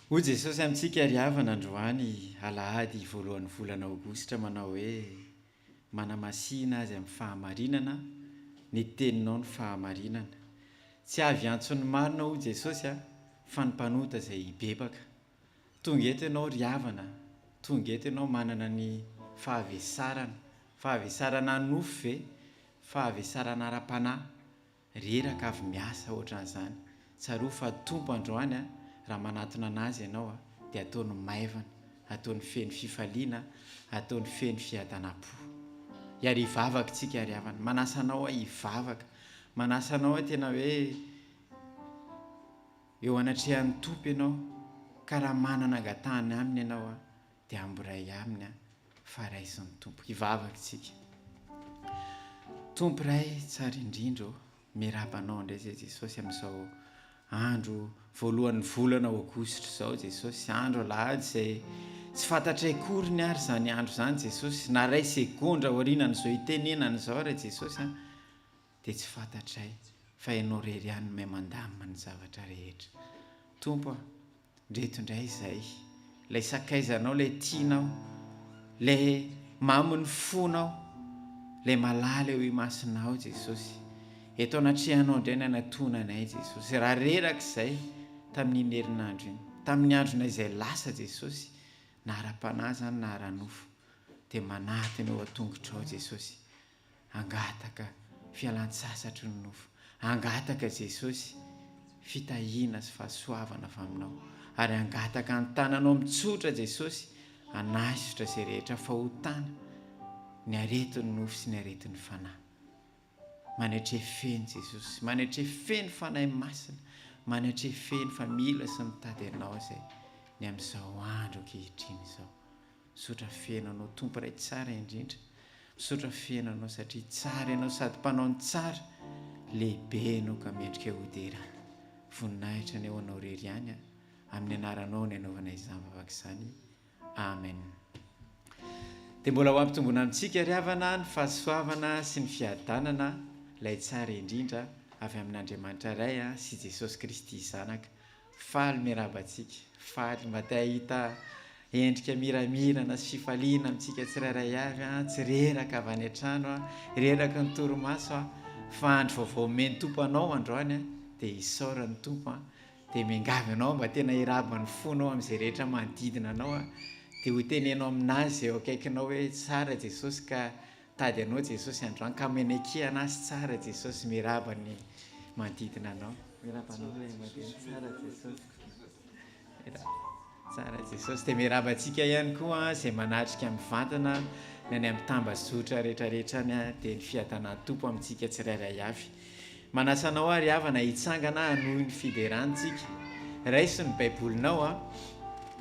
Hoy Jesosy amintsika ry havana androany alahady voalohan'ny volana aogositra manao hoe manamasina azy amin'ny fahamarinana ny teninao ny fahamarinana. Tsy avy antsony marina hoy Jesosy fa ny mpanota izay bebaka. Tonga eto ianao ry havana, tonga eto ianao manana ny fahavesarana nofo ve, fahavesarana ara-panahy, reraka avy miasa ohatran'izany. Tsaroa fa tompo androany raha manatona anazy ianao dia ataony maivana, ataony feno fifaliana, ataony feno fiadanam-po. Iary hivavaka tsika ry havana, manasa anao hivavaka, manasa anao tena hoe eo anatrehan'ny tompo ianao, ka raha manana angatahany aminy ianao dia amboray aminy fa raisin'ny tompo. Hivavaka tsika. Tompo ray tsara indrindra, mirabanao indray izay Jesosy amin'izao andro voalohan'ny volana aogositra izao Jesosy, andro alahady izay tsy fantatray akory ny ary izany andro izany Jesosy, na ray segondra aorianan'izao itenenana izao raha Jesosy dia tsy fantatray fa ianao irery ihany mahay mandamina ny zavatra rehetra. Tompo ndreto indray izay, ilay sakaizanao, ilay tianao, ilay mamy ny fonao, ilay malala eo imasinao Jesosy, eto anatrehanao indray ny anatonanay Jesosy. Raha reraka izay tamin'iny herinandro iny, tamin'ny andronay izay lasa Jesosy, na ara-panahy zany na ara-nofo, dia manatona eo an-tongotrao Jesosy. Angataka fialan-tsasatry ny nofo, angataka Jesosy fitahiana sy fahasoavana avy aminao, ary angataka ny tananao mitsotra Jesosy, anasotra izay rehetra fahotana, ny aretin'ny nofo sy ny aretin'ny fanahy. Manatrefeny Jesosy, manatrefeny fanahy masina, manatrefeny fa mila sy mitady anao izay ny amin'izao andro ankehitriny izao. Misaotra feno anao Tompo ray tsara indrindra, misaotra feno anao satria tsara ianao sady mpanao ny tsara, lehibe ianao ka mendrika hoderana. Voninahitra ny eo anao irery ihany amin'ny anaranao ny anaovana izany vavaka izany. Amen. Dia mbola ho ampitombona amintsika ry havana ny fahasoavana sy ny fiadanana ilay tsara indrindra avy amin'Andriamanitra iray sy Jesosy Kristy zanaka. Faly miarabantsika, faly mba te hahita endrika miramirana sy fifaliana amintsika tsirairay avy, tsy reraka avy any an-trano, reraka ny torimaso, fa andro vaovao meny tompo anao androany dia isaorany tompo, dia miangavy anao mba tena hirabany fonao amin'izay rehetra manodidina anao, dia ho tenenao aminazy eo akaikinao hoe tsara Jesosy ka tady anao Jesosy androany, ka meneki anazy tsara Jesosy mirabany manodidina anao. Mirabanao ilay madiny tsara Jesosy. Tsara Jesosy. Dia mirabantsika ihany koa izay manatrika mivantana ny any amin'ny tambazotra rehetrarehetra any dia ny fiadanan'ny tompo amintsika tsirairay avy. Manasa anao ary havana hitsangana hanohy ny fiderantsika. Raisy ny baibolinao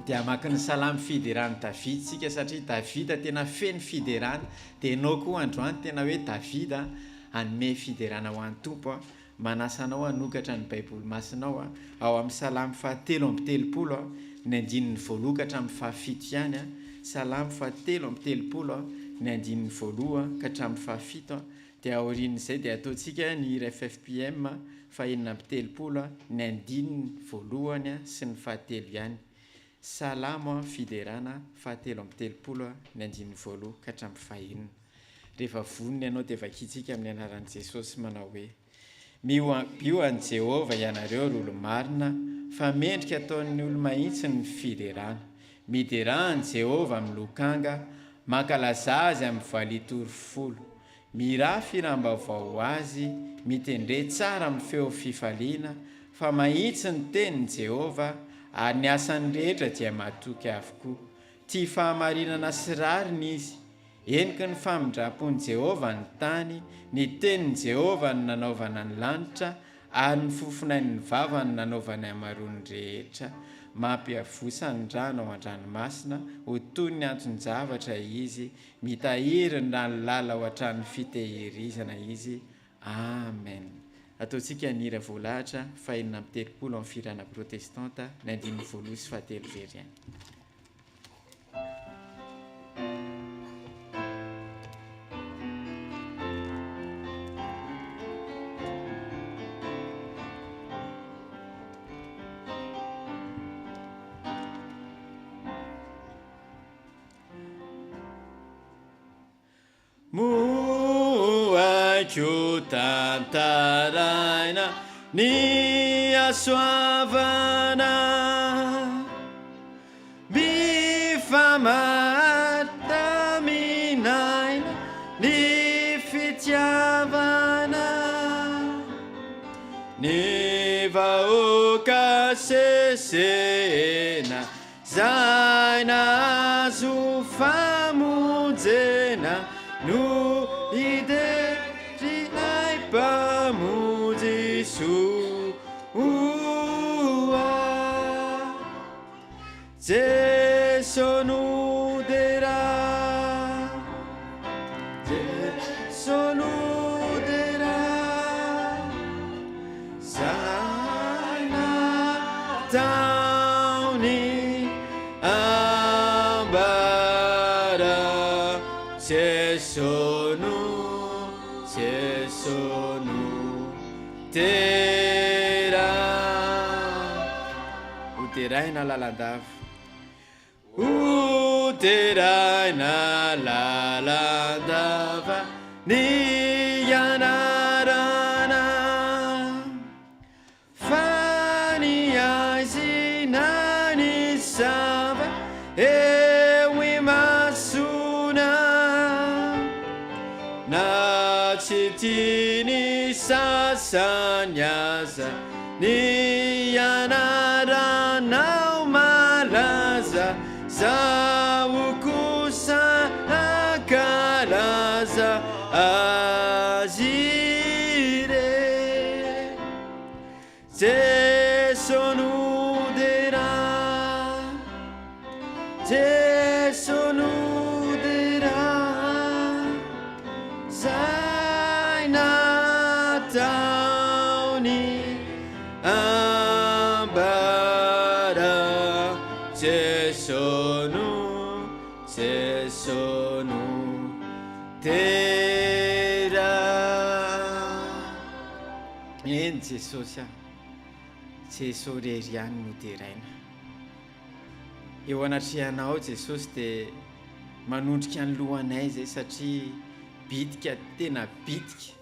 dia maka ny salamy fideran'ny Davidtsika, satria Davida tena feno fiderana, dia ianao koa androany tena hoe Davida hanome fiderana ho an'ny tompo. Manasa anao hanokatra ny baiboly masinao ao amin'ny salamy 7:30 ny andininy voaloha ka hatramin'ny fahafito ihany, salamy 7:30 ny andininy voaloha ka hatramin'ny fahafito. Dia aorian'izay dia ataontsika ny hira FFPM 4:30 ny andininy voalohany sy ny fahatelo ihany. Salamo fiderana 7:30 ny andininy voaloha ka hatramin'ny fahaenina. Rehefa vonona ianao dia vakitsika amin'ny anaran'i Jesosy manao hoe: mioambio an'i Jehovah ianareo ry olo-marina, fa mendrika ataon'ny olo-mahitsy ny fiderana. Miderany Jehovah amin'ny lokanga, mankalaza azy amin'ny valitory folo. Mirafy rambavao azy, mitendre tsara amin'ny feo fifaliana, fa mahitsy ny tenin'i Jehovah, ary ny asany rehetra dia matoky avokoa. Tia fahamarinana sy rariny izy, eniky ny famindram-pon'i Jehovah ny tany, ny tenin'i Jehovah ny nanaovana ny lanitra, ary ny fofonain'ny vava ny nanaovana amarony rehetra. Mampiavosa ny rano ao an-dranomasina, ho toy ny anton-javatra izy, mitahiry ny ranolala ao an-trano fitehirizana izy. Amen. Ataontsika ny hira voalahatra 430 amin'ny firana protestanta ny andininy voaloha sy fahatelo irery ihany. moaiko tamtaraina ny asoavana mifamataminaina ny fitiavana ny vahoaka sesena zay nahazo famonjena no idetrinay mpamonjy soa jesonodera jesonodera zaina tauni ambara jesonu tera uteraina lalandava uteraina lalandava ny anarana fa ny aizina ny sava eo imasona na tsy tiany sasany aza ny anaranao malaza zaho kosa akalaza azy re jesonodera jesonodera zay nataony ambara jesonu tera eny jesosy a jesosy reriany no teraina eo anatrehanao jesosy dia manondrika ny lohanay zay satria bitika tena bitika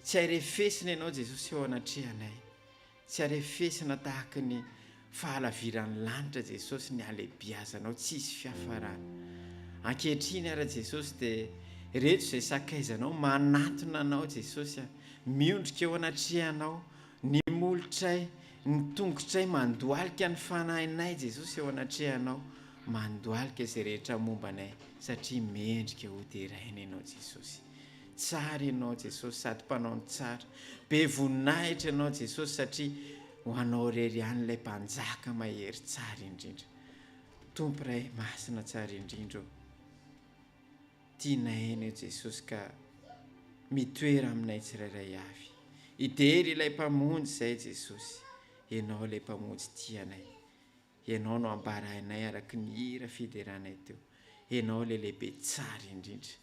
tsy arefesina ianao jesosy eo anatrehanay tsy arefesina tahaka ny fahalaviran'ny lanitra jesosy ny alehibiazanao tsisy fiafarana ankehitriny ara jesosy dia reto izay sakaizanao manatona anao jesosy a miondrika eo anatrehanao ny molotray ny tongotray mandoalika ny fanahinay jesosy eo anatrehanao mandoalika izay rehetra mombanay satria mendrika ho teraina ianao jesosy tsara ianao jesosy sady mpanao tsara be voninahitra ianao jesosy satria ho anao rery ihany ilay mpanjaka mahery tsara indrindra tompo ray masina tsara indrindra tianay eny jesosy ka mitoera aminay tsirairay avy idery ilay mpamonjy izay jesosy ianao ilay mpamonjy tianay ianao no ambarahinay araka ny hira fideranay teo ianao ilay lehibe tsara indrindra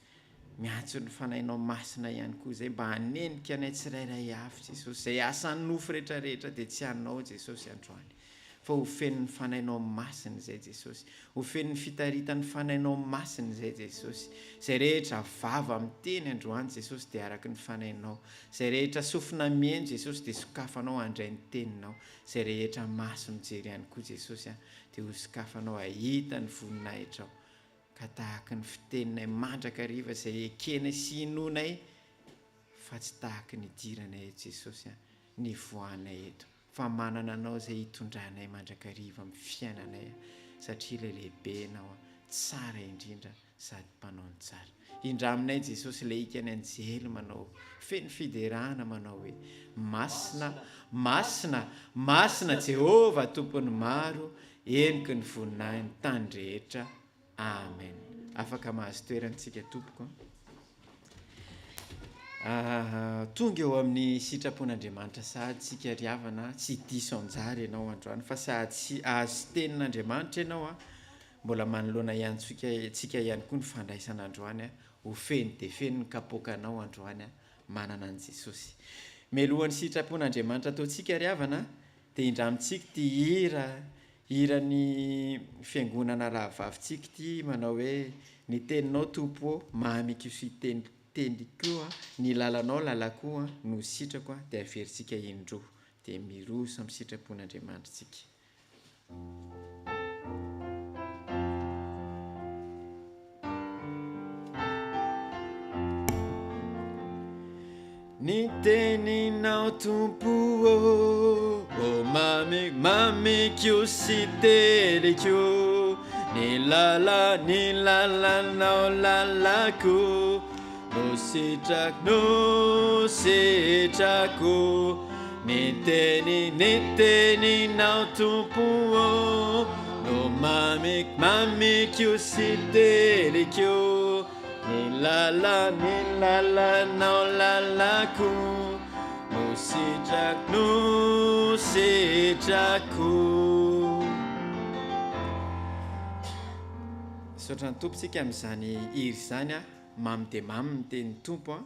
miantso ny fanahinao masina ihany koa izay mba hanenika anay tsirairay avy jesosy izay asan'ny nofo rehetrarehetra dia tsy anao jesosy androany fa ho fen'ny fanahinao masina izay jesosy ho fen'ny fitaritan'ny fanahinao masina izay jesosy izay rehetra vava amin'ny teny androany jesosy dia araka ny fanahinao izay rehetra sofina mihaino jesosy dia sokafanao handray ny teninao izay rehetra maso mijery ihany koa jesosy a dia ho sokafanao ahita ny voninahitrao ka tahaka ny fiteninay mandrakariva izay ekenay sy inonay fa tsy tahaka ny diranay jesosy a ny voanay eto fa manana anao izay hitondranay mandrakariva amin'ny fiainanay satria ilay lehibenao a tsara indrindra sady mpanao ny tsara indraminay jesosy ilay ikany anjely manao feny fiderana manao hoe masina masina masina Jehova tompony maro eniky ny voninahiny ny tany rehetra amen afaka mahazo toerantsika tompoko tonga eo amin'ny sitrapon'Andriamanitra sahady tsika riavana tsy diso anjara ianao androany fa sahady sy azo tenin'Andriamanitra ianao a mbola manoloana iantsika tsika ihany koa ny fandraisana androany a ho feny dia feny ny kapokanao androany a manana an' Jesosy melohan'ny sitrapon'Andriamanitra ataontsika riavana dia indramitsika ty hira ny fiangonana rahavavitsika ty manao hoe ny teninao tompo mahamykositendry koa ny lalanao lalakoa no sitrako a dia averintsika indro dia miroso amin'ny sitrapon'Andriamanitra tsika. Ny teninao tompo mamekositeliko ny lalanao lalako no sitrako ny teninao tompo no mamekositeliko ny lalanao lalako no sitrako. Saotra ny tompontsika amin'izany iry izany a mamy dia mamy ny tenin'ny tompo a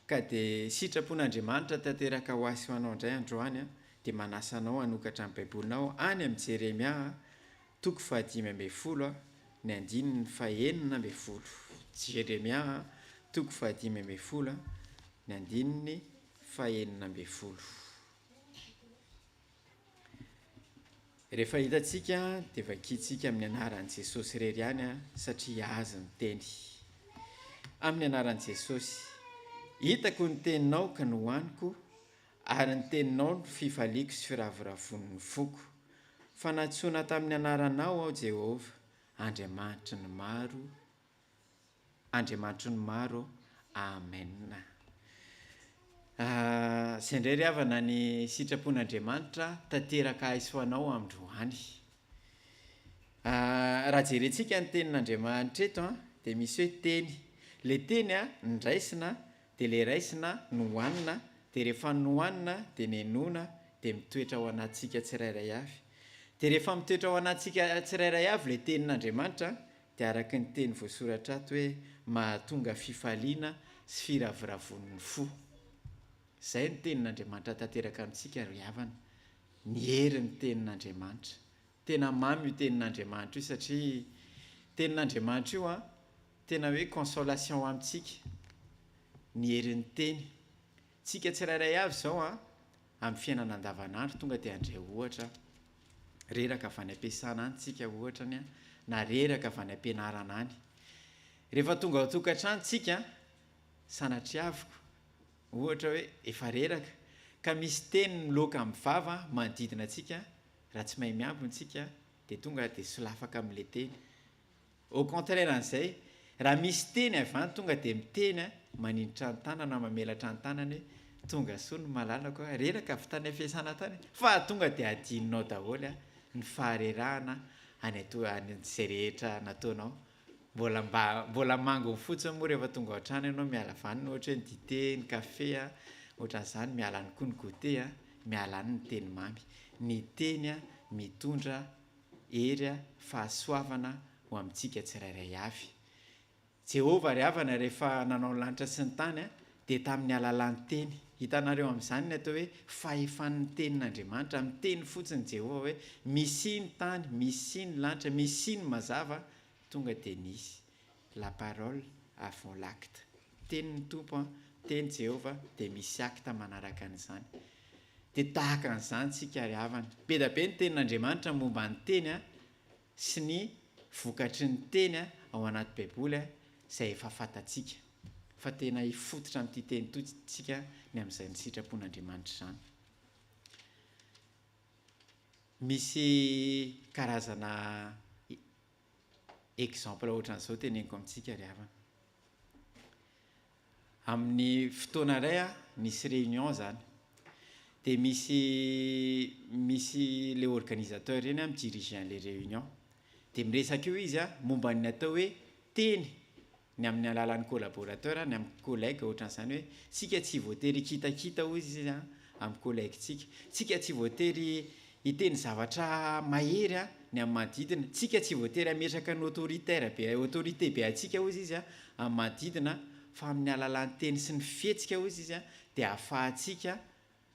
ka dia sitrapon'Andriamanitra tanteraka ho asy ho anao indray androany a dia manasa anao hanokatra amin'ny baibolinao any amin'ny Jeremia 5:10 ny 9:9. Jeremia 5:10 ny 9:9. Rehefa hitantsika dia vakintsika amin'ny anaran'i Jesosy irery ihany a satria azy ny teny. Amin'ny anaran'i Jesosy, hitako ny teninao ka nohaniko ary ny teninao no fifaliako sy firavoravon'ny foko. Fanatsoina tamin'ny anaranao ao Jehova, Andriamanitry ny maro. Amen. Izay indray ry havana ny sitrapon'Andriamanitra tanteraka aiso ho anao androany. Raha jerentsika ny tenin'Andriamanitra eto dia misy hoe teny. Le teny ny raisina dia le raisina no hohanina dia rehefa nohanina dia nenona dia mitoetra ao anatsika tsirairay avy. Dia rehefa mitoetra ao anatsika tsirairay avy le tenin'Andriamanitra dia araka ny teny voasoratra ato hoe mahatonga fifaliana sy firavoravon'ny fo. Izay ny tenin'Andriamanitra tanteraka amintsika ry havana. Ny herin'ny tenin'Andriamanitra. Tena mamy io tenin'Andriamanitra io satria tenin'Andriamanitra io tena hoe consolation amintsika. Ny herin'ny teny. Tsika tsirairay avy izao amin'ny fiainana andavanandro tonga dia andray ohatra. Reraka avy any am-piasana any tsika ohatra na reraka avy any am-pianarana any. Rehefa tonga ao tokantrano tsika sanatriaviko ohatra hoe efa reraka ka misy teny miloaka amin'ny vava manodidina antsika raha tsy mahay miambina tsika dia tonga dia solafaka amin'ilay teny. Au contraire an'izay, raha misy teny avy any tonga dia miteny manindrotra ny tanana mamelatra ny tanany hoe tonga soa ny malalako reraka avy tany am-piasana tany fa tonga dia adinonao daholo ny faharerahana any izay rehetra nataonao. Mbola mango fotsiny moa rehefa tonga ao an-trano ianao miala vaniny ohatra hoe ny dité, ny kafe ohatran'izany miala any koa ny goûté miala any ny teny mamy. Ny teny mitondra hery fahasoavana ho amintsika tsirairay avy. Jehova ry havana rehefa nanao ny lanitra sy ny tany dia tamin'ny alalan'ny teny. Hitanareo amin'izany ny atao hoe fahefan'ny tenin'Andriamanitra amin'ny teny fotsiny Jehova hoe misy ny tany, misy ny lanitra, misy ny mazava tonga dia nisy. La parole avant l'acte. Tenin'ny tompo teny Jehova dia misy acte manaraka an'izany. Dia tahaka an'izany tsika ry havana. Be dia be ny tenin'Andriamanitra momba ny teny sy ny vokatry ny teny ao anaty baiboly izay efa fantatsika. Fa tena hifototra amin'ity teny tsika ny amin'izay ny sitrapon'Andriamanitra izany. Misy karazana exemple ohatran'izao teneniko amintsika ry havana. Amin'ny fotoana iray misy réunion zany. Dia misy le organisateur reny midiriger an'ilay réunion. Dia miresaka eo izy momba ny atao hoe teny ny amin'ny alalan'ny collaborateur ny amin'ny collègue ohatran'izany hoe tsika tsy voatery kitakita hoy izy amin'ny collègue tsika. Tsika tsy voatery hiteny zavatra mahery ny amin'ny manodidina. Tsika tsy voatery ametraka ny autorité be atsika hoy izy amin'ny manodidina fa amin'ny alalan'ny teny sy ny fihetsika hoy izy dia ahafahantsika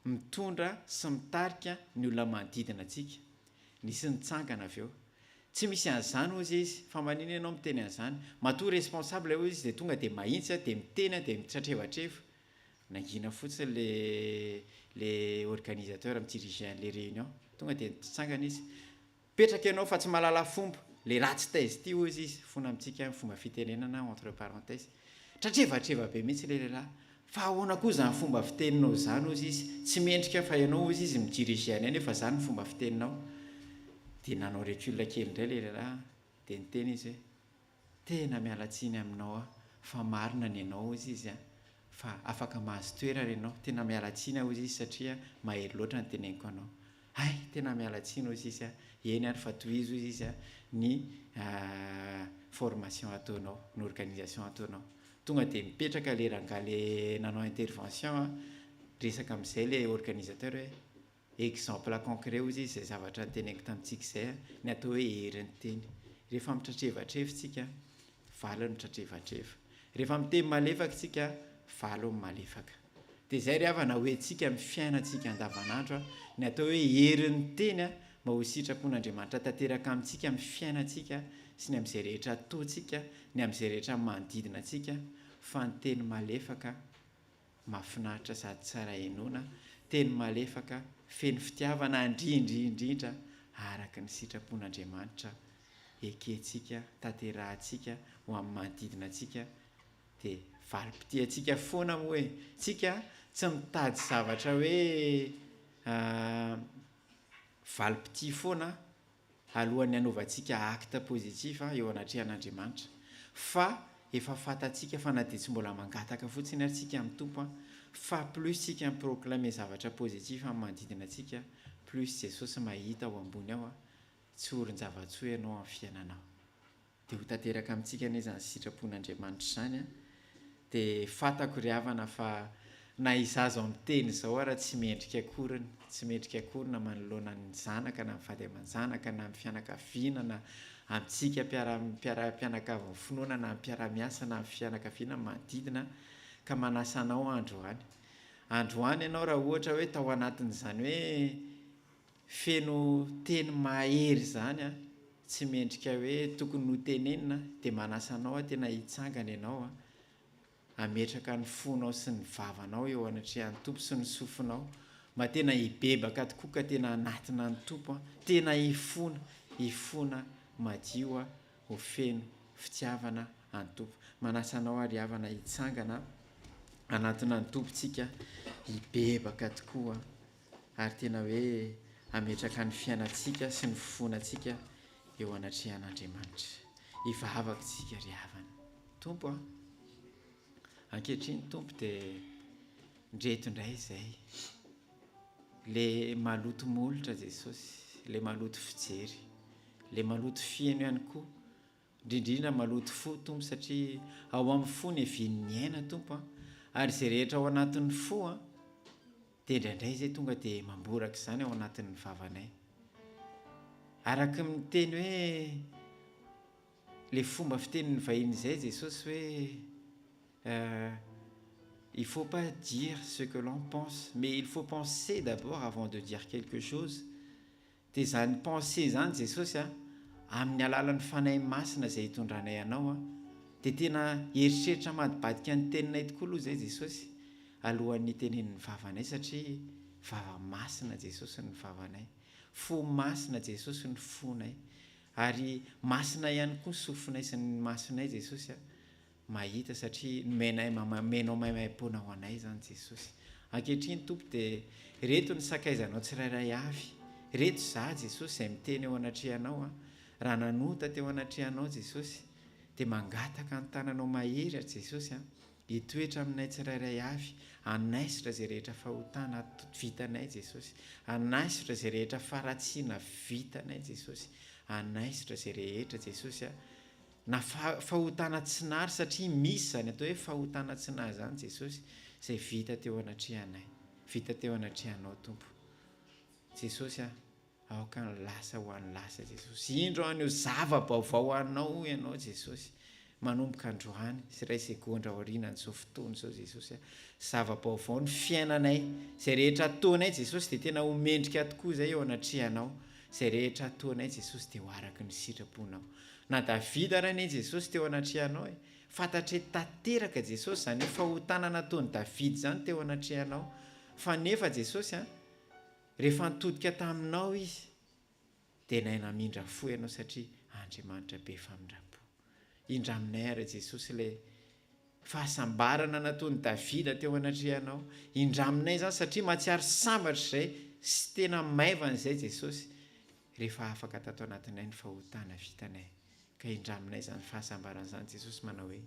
mitondra sy mitarika ny olona manodidina antsika. Nisy nitsangana avy eo tsy misy an'zany ozy izy fa maniny ianao miteny an'zany mato responsable o izy de tonga de mahitsy de miteny de mitratrevatreva nangina fotsiny le organisateur midirige le réunion tonga de tsangana izy petraka ianao fa tsy malala fomba le ratsy taizy ty ozy izy fona amitsika fomba fitenenana entre parenthèse tratrevatreva be mihitsy lelahy fa ahoana koa zany fomba fiteninao zany ozy izy tsy mendrika fa ianao ozy izy midirige any nefa zany fomba fiteninao de nanao recul kely indray lelahy de niteny izy hoe tena mialatsiny aminao a fa marina ny ianao izy izy a fa afaka mahazo toerana ianao tena mialatsiny ozy izy satria mahery loatra ny teneniko anao ay tena mialatsiny ozy izy a eny ary fa tohizo izy izy a ny formation ataonao ny organisation ataonao tonga de mipetraka le ranga le nanao intervention a resaka am'izay le organisateur hoe exemple concret ozy izy zay zavatra nyteneniko tamitsika zay ny atao hoe herin'ny teny rehefa mitratrevatrevitsika valo ny tratrevatreva rehefa miteny malefaka tsika valo ny malefaka de zay ry havana hoentsika mifiainatsika andavanandro a ny atao hoe herin'ny teny a mba ho sitrapon'Andriamanitra tanteraka amintsika mifiainatsika sy ny am'izay rehetra ataotsika ny am'izay rehetra manodidina atsika fa ny teny malefaka mahafinaritra sady tsara enona teny malefaka feno fitiavana indrindrindrindra araka ny sitrapon'Andriamanitra eketsika tanterahantsika ho amin'ny manodidina atsika de valipitiatsika foana moa hoe tsika tsy mitady zavatra hoe valipiti foana alohan'ny anaovantsika acte positif eo anatrehan'Andriamanitra fa efa fantatsika fa na de tsy mbola mangataka fotsiny arytsika amin'ny tompo fa plus tsika miproclame zavatra positif amin'ny manodidina atsika plus Jesosy mahita ao ambony ao a tsy orin-javatsoa ianao amin'ny fiainanao de ho tanteraka amintsika ane zany sitrapon'Andriamanitra zany a de fantako ry havana fa na izazo amin'ny teny zao raha tsy mendrika akoriny tsy mendrika akorina manoloana ny zanaka na mivady aman-janaka na amin'ny fianakaviana na amintsika mpianakavy ny finoana na mpiara-miasa na amin'ny fianakaviana manodidina ka manasanao androany ianao raha ohatra hoe tao anatin'izany hoe feno teny mahery zany a tsy mendrika hoe tokony ho tenenina de manasanao a tena hitsangana ianao a ametraka ny fonao sy ny vavanao eo anatrehan'ny tompo sy ny sofinao mba tena hibebaka tokoa ka tena anatina ny tompo a tena hifona madio a ho feno fitiavana any tompo manasanao ary havana hitsangana anatina ny tompontsika hibebaka tokoa ary tena hoe ametraka ny fiainatsika sy ny fonatsika eo anatrehan'Andriamanitra hivavakatsika ry havana tompo a ankehitriny tompo de ndreto indray zay le maloto molotra Jesosy le maloto fijery le maloto fiaino ihany koa indrindrindra maloto fo tompo satria ao amin'ny fo ny evin'ny aina tompo a ary zay rehetra ao anatin'ny fo a de indraindray zay tonga de mamboraka izany ao anatin'ny vavanay araka miteny hoe le fomba fitenin'ny vahiny zay Jesosy hoe il faut pas dire ce que l'on pense mais il faut penser d'abord avant de dire quelque chose de zany pensée zany Jesosy a amin'ny alalan'ny fanahy masina zay hitondranay anao a de tena eritreritra madibadika ny teninay tokoa aloha zay Jesosy alohan'ny tenen'ny vavanay satria vava masina Jesosy ny vavanay fo masina Jesosy ny fonay ary masina ihany koa sofinay sy ny masonay Jesosy a mahita satria menao maimaimpona ho anay zany Jesosy ankehitriny tompo de reto ny sakaizanao tsirairay avy reto za Jesosy zay miteny eo anatrehanao a raha nanota teo anatrehanao Jesosy de mangataka ny tananao mahery a Jesosy a hitoetra aminay tsirairay avy anaisitra zay rehetra fahotana vitanay Jesosy anaisitra zay rehetra faratsiana vitanay Jesosy anaisitra zay rehetra Jesosy a na fahotana tsinary satria misy zany atao hoe fahotana tsinary zany Jesosy zay vita teo anatrehanay vita teo anatrehanao tompo Jesosy a aoka ny lasa ho an'ny lasa Jesosy indro an'io zava-baovao anao ianao Jesosy manomboka androany sy ray segondra aoriana n'izao fotoana izao Jesosy a zava-baovao ny fiainanay zay rehetra ataonay Jesosy de tena ho mendrika tokoa zay eo anatrehanao zay rehetra ataonay Jesosy dia ho araka ny sitraponao. Na Davida ary anie Jesosy teo anatrehanao fantatre tanteraka Jesosy zany hoe fahotana nataony Davida zany teo anatrehanao. Fa nefa Jesosy rehefa nitodika taminao izy dia nay namindra fo ianao satria Andriamanitra be famindrapo. Indraminay ary Jesosy ilay fahasambarana nataony Davida teo anatrehanao. Indraminay zany satria mahatsiaro sambatra izay sy tena maivana izay Jesosy rehefa afaka tato anatinay ny fahotana vitanay. Ka indraminay zany fahasambarana zany Jesosy manao hoe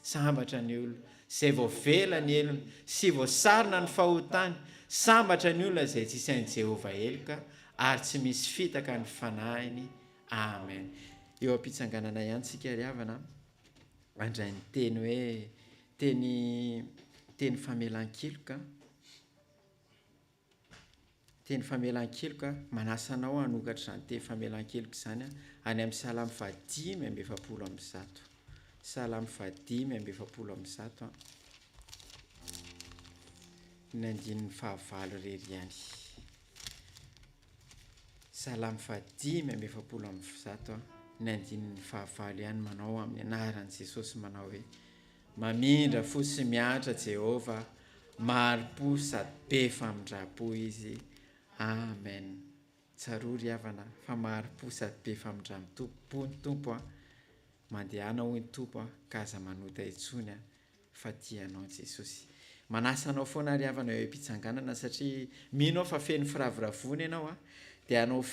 sambatra ny olona izay voavela ny elona sy voasarona ny fahotany. Sambatra ny olona izay tsisy ain'i Jehovah eloka ary tsy misy fitaka ny fanahiny. Amen. Eo am-pitsanganana ihany tsika ry havana andray ny teny hoe teny famelan-keloka. Teny famelan-keloka manasanao hanokatra izany teny famelan-keloka izany any amin'ny Salamy 5:7. Salamy 5:7 ny andininy 9 rery ihany. Salamy 5:7 ny andininy 9 ihany manao amin'ny anaran'i Jesosy manao hoe mamindra fo sy miatra Jehovah, maro-po sady be famindrapo izy. Amen. Tsarory havana fa maro-po sady be famindrapo ny tompo mandehana hoy ny tompo ka aza manota intsony fa tianao Jesosy. Manasanao foana ry havana eo am-pitsanganana satria minao fa feno firavoravony ianao dia anao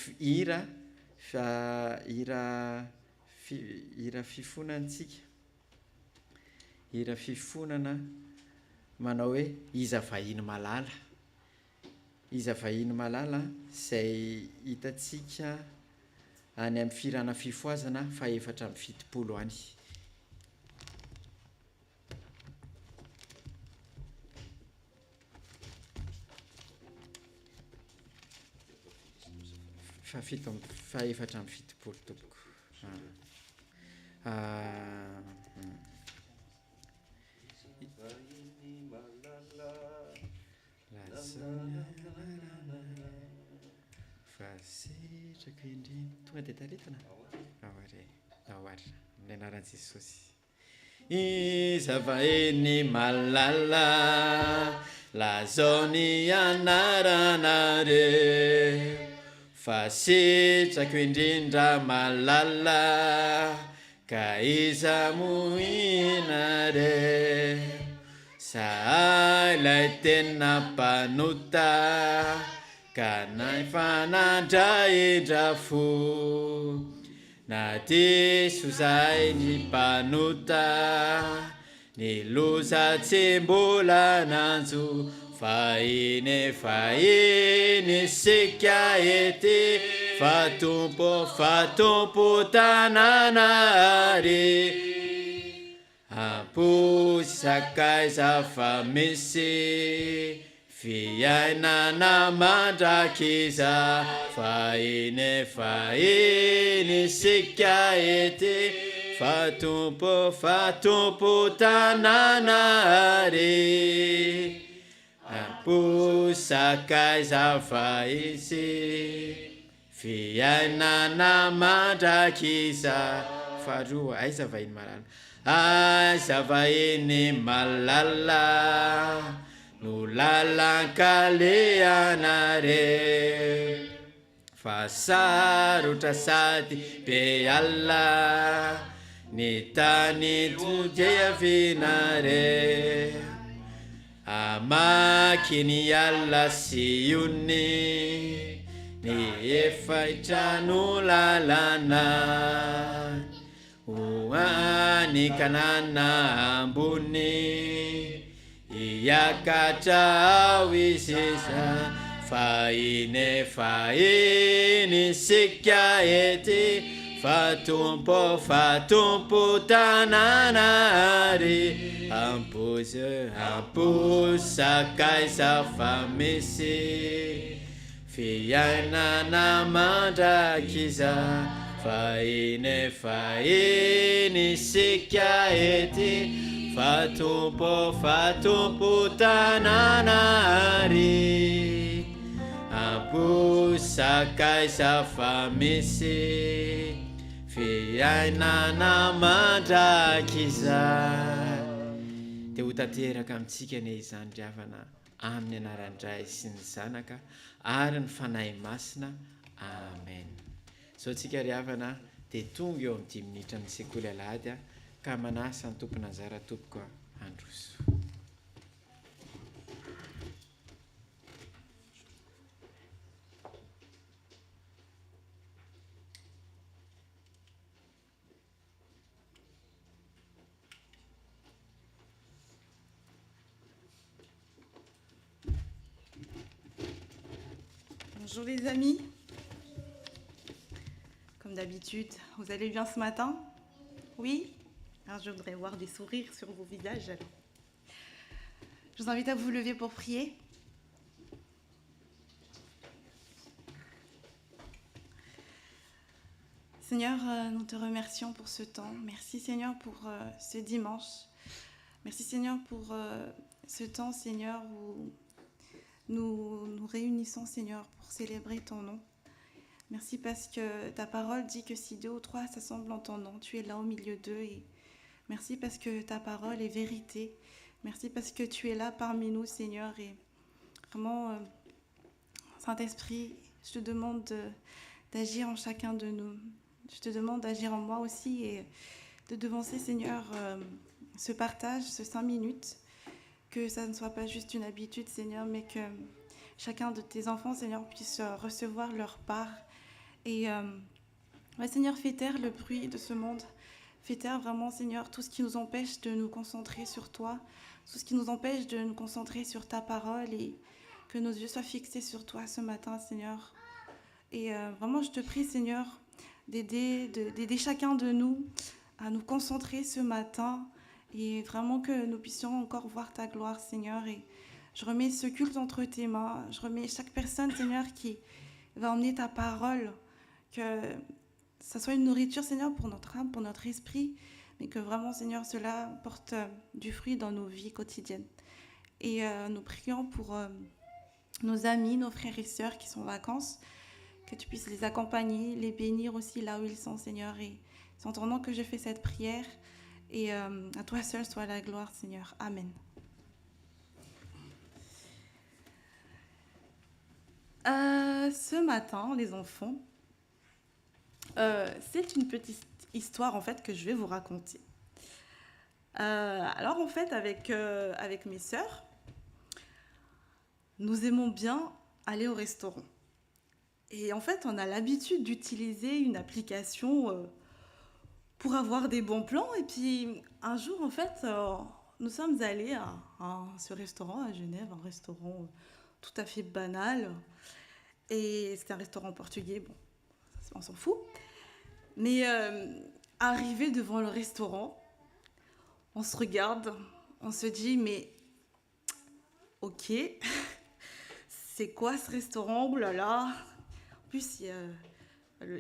hira fifonantsika. Hira fifonana manao hoe iza vahiny malala. Iza vahiny malala izay hitantsika any amin'ny firana fifoazana 470 any. Fa 470 tompoko. Fasitraka indrindra tonga dia taretana aoary ny anaran'i Jesosy. Iza vahiny malala lazao ny anaranareo, fasitrako indrindra malala ka iza mohinareo. Sahay lay tena mpanota ka nay fanandraindra fo, na diso zahay ny mpanota ny loza tsy mbola nanjo. Fahiny sika ety fatompo tananary, amposy sakay zafa misy fiainana mandrakiza. Fahiny sika ety fatompo tananary, amposy sakay zafa isy fiainana mandrakiza. Faharoa aiza vahiny malala. Aiza vahiny malala no lalan-kaleanareo, fa sarotra sady be alla ny tany tojeavinareo. Amaky ny alla Siony ny efa hitrano lalana, hoany Kanana ambony hiakatra ao izy. Fahiny sika ety fatompo tananary, amposy sakay zafa misy fiainana mandrakiza. Fahiny sika ety fatompo tananary, sakay safa misy fiainana mandraky izay. Dia ho tanteraka amintsika ne izany riavana amin'ny anaran-dray sy ny zanaka ary ny fanahy masina. Amen. Zao tsika riavana dia tonga eo amin'ny 10 minitra ny sekoly alahady ka manasa ny tompona anjara tompoko androso. Bonjour les amis. Comme d'habitude, vous allez bien ce matin? Oui? Alors je voudrais voir des sourires sur vos visages. Alors. Je vous invite à vous lever pour prier. Seigneur, nous te remercions pour ce temps. Merci Seigneur pour ce dimanche. Merci Seigneur pour ce temps, Seigneur, où nous nous réunissons, Seigneur, pour célébrer ton nom. Merci parce que ta parole dit que si 2 ou 3 s'assemblent en ton nom, tu es là au milieu d'eux. Et merci parce que ta parole est vérité. Merci parce que tu es là parmi nous, Seigneur. Et vraiment, Saint-Esprit, je te demande d'agir en chacun de nous. Je te demande d'agir en moi aussi et de devancer, Seigneur, ce partage, ce 5 minutes. Que ça ne soit pas juste une habitude, Seigneur, mais que chacun de tes enfants, Seigneur, puisse recevoir leur part. Et Seigneur, fais taire le bruit de ce monde. Fais taire vraiment, Seigneur, tout ce qui nous empêche de nous concentrer sur toi, tout ce qui nous empêche de nous concentrer sur ta parole et que nos yeux soient fixés sur toi ce matin, Seigneur. Et vraiment, je te prie, Seigneur, d'aider chacun de nous à nous concentrer ce matin et vraiment que nous puissions encore voir ta gloire, Seigneur. Et je remets ce culte entre tes mains. Je remets chaque personne, Seigneur, qui va emmener ta parole. Que ça soit une nourriture, Seigneur, pour notre âme, pour notre esprit, mais que vraiment, Seigneur, cela porte du fruit dans nos vies quotidiennes. Et nous prions pour nos amis, nos frères et sœurs qui sont en vacances, que tu puisses les accompagner, les bénir aussi là où ils sont, Seigneur. Et c'est en ton nom que je fais cette prière. Et à toi seul soit la gloire, Seigneur. Amen. Ce matin, les enfants, c'est une petite histoire en fait que je vais vous raconter. Alors en fait, avec mes sœurs, nous aimons bien aller au restaurant. Et en fait, on a l'habitude d'utiliser une application pour avoir des bons plans. Et puis, un jour, en fait, nous sommes allés à ce restaurant à Genève, un restaurant tout à fait banal. Et c'était un restaurant portugais, bon, on s'en fout. Mais arrivé devant le restaurant, on se regarde, on se dit, mais ok, c'est quoi ce restaurant? Oh là là. En plus, il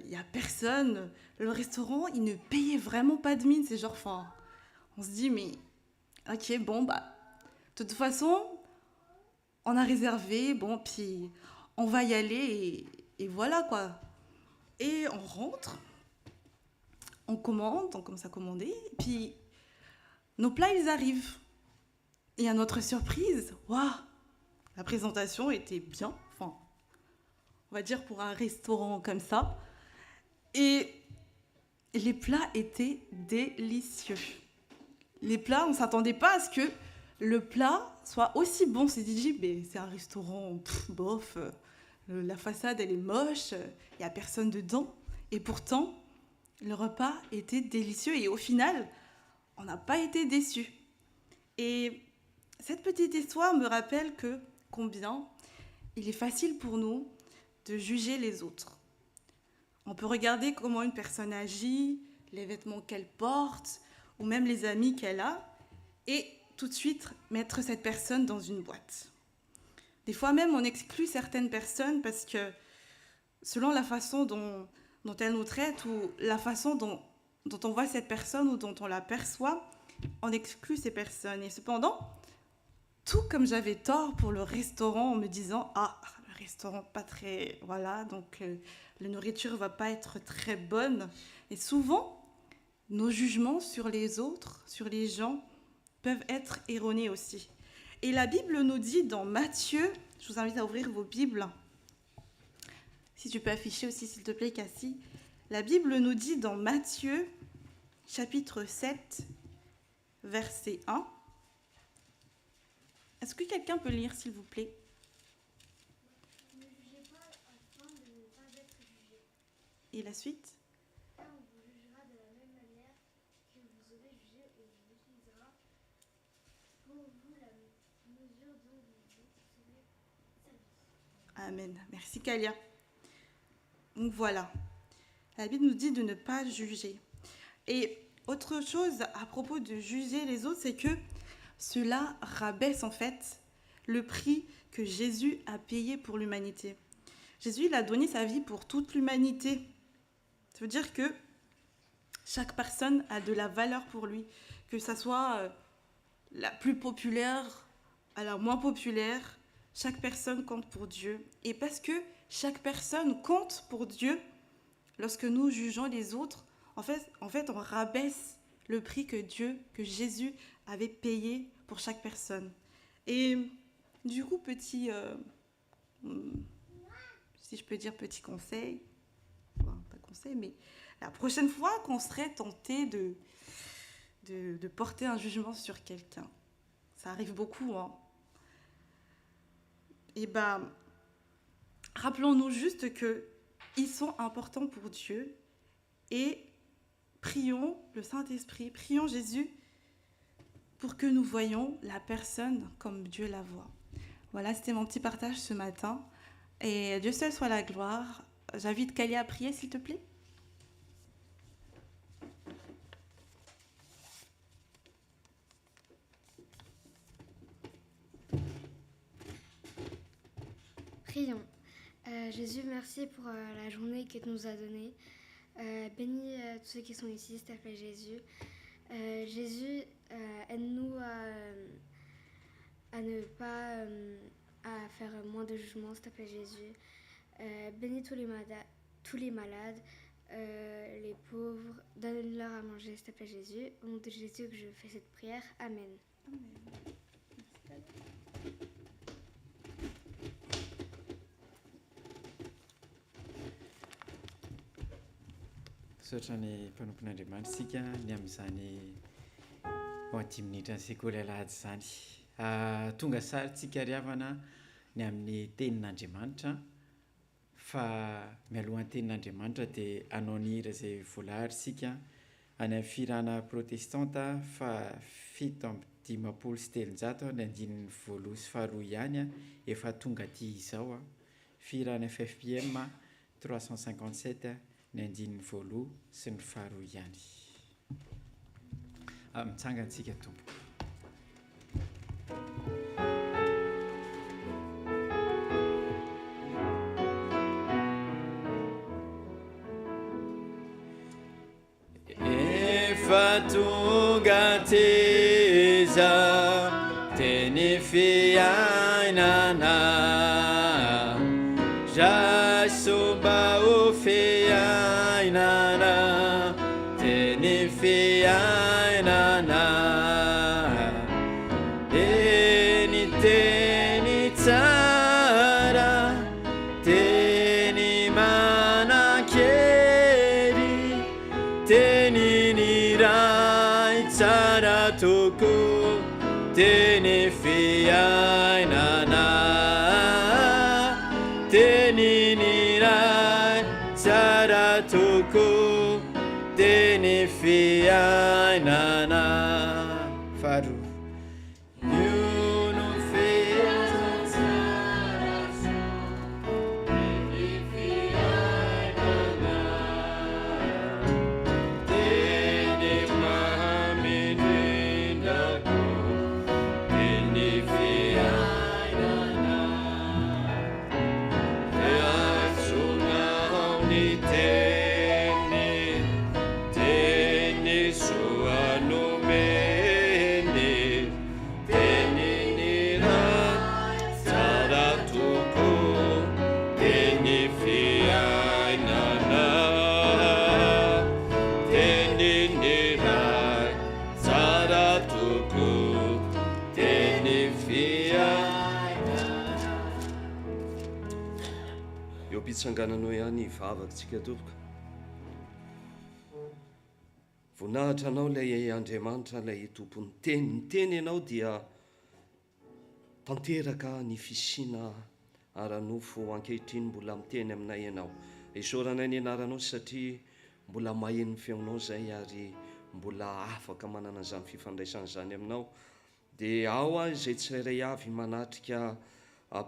n'y a personne. Le restaurant, il ne payait vraiment pas de mine. C'est genre, enfin, on se dit, mais ok, bon, bah, de toute façon, on a réservé, bon, puis on va y aller et voilà, quoi. Et on rentre, on commence à commander, puis nos plats, ils arrivent. Et à notre surprise, waouh, la présentation était bien, enfin, on va dire pour un restaurant comme ça. Et les plats étaient délicieux. Les plats, on ne s'attendait pas à ce que le plat soit aussi bon. On s'est dit, mais c'est un restaurant, bof, la façade, elle est moche, il n'y a personne dedans. Et pourtant, le repas était délicieux. Et au final, on n'a pas été déçus. Et cette petite histoire me rappelle que combien il est facile pour nous de juger les autres. On peut regarder comment une personne agit, les vêtements qu'elle porte, ou même les amis qu'elle a, et tout de suite mettre cette personne dans une boîte. Des fois même, on exclut certaines personnes parce que selon la façon dont elle nous traite ou la façon dont on voit cette personne ou dont on la perçoit, on exclut ces personnes. Et cependant, tout comme j'avais tort pour le restaurant en me disant « Ah, le restaurant pas très... Voilà, donc la nourriture va pas être très bonne. Et souvent, nos jugements sur les autres, sur les gens, peuvent être erronés aussi. Et la Bible nous dit dans Matthieu, je vous invite à ouvrir vos Bibles, si tu peux afficher aussi s'il te plaît Cassie, la Bible nous dit dans Matthieu, chapitre 7, verset 1. Est-ce que quelqu'un peut lire s'il vous plaît? Ne jugez pas afin de ne pas être jugé. Et la suite? Car on vous jugera de la même manière que vous aurez jugé et on utilisera pour vous la mesure dont vous serez servi. Amen. Merci Kalia. Donc voilà, la Bible nous dit de ne pas juger. Et autre chose à propos de juger les autres, c'est que cela rabaisse en fait le prix que Jésus a payé pour l'humanité. Jésus, il a donné sa vie pour toute l'humanité. Ça veut dire que chaque personne a de la valeur pour lui, que ça soit la plus populaire à la moins populaire, chaque personne compte pour Dieu. Et parce que chaque personne compte pour Dieu, lorsque nous jugeons les autres, en fait, on rabaisse le prix que Jésus avait payé pour chaque personne. Et du coup, si je peux dire petit conseil, enfin, pas conseil, mais la prochaine fois qu'on serait tenté de porter un jugement sur quelqu'un, ça arrive beaucoup, hein. Et rappelons-nous juste qu'ils sont importants pour Dieu et prions le Saint-Esprit, prions Jésus pour que nous voyions la personne comme Dieu la voit. Voilà, c'était mon petit partage ce matin. Et Dieu seul soit la gloire. J'invite Kalia à prier, s'il te plaît. Prions. Jésus, merci pour la journée que tu nous as donnée. Bénis tous ceux qui sont ici, s'il te plaît, Jésus. Jésus, aide-nous à ne pas à faire moins de jugements, s'il te plaît, Jésus. Bénis tous les malades, les pauvres. Donne-leur à manger, s'il te plaît, Jésus. Au nom de Jésus que je fais cette prière. Amen. Amen. Sotra ny mpanompon'Andriamanitra sika ny amin'izany 10 minitra ny sekoly alahady zany. Tonga sary tsika riavana ny amin'ny tenin'Andriamanitra fa mialohan'ny tenin'Andriamanitra dia hanao ny hira izay voalahatra sika any amin'ny firana protestanta fa 7:530 ny andininy 1 sy 2 ihany efa tonga aty izao firana FFPM 357 ny andininy 1 sy ny 2 ihany. Mitsangantsika tompoko. Efa tonga teza teny fiainana jasoba o fiainana teny fiainana eny teny tsara teny manan-kery teny ny ray tsara toko teny fiainana teny ny ray tsara toko teny fiainana faro ireo mpitsangananao ihany vavakantsika tompoko. Voninahitra anao ilay Andriamanitra, ilay tompony teny. Ny teny ianao dia tanteraka ny fisiana ara-nofo ankehitriny mbola miteny aminay ianao. Isaoranay ny anaranao satria mbola maheno feonao izay ary mbola afaka manana izany fifandraisana izany aminao. Dia ao izay tsirairay avy manatrika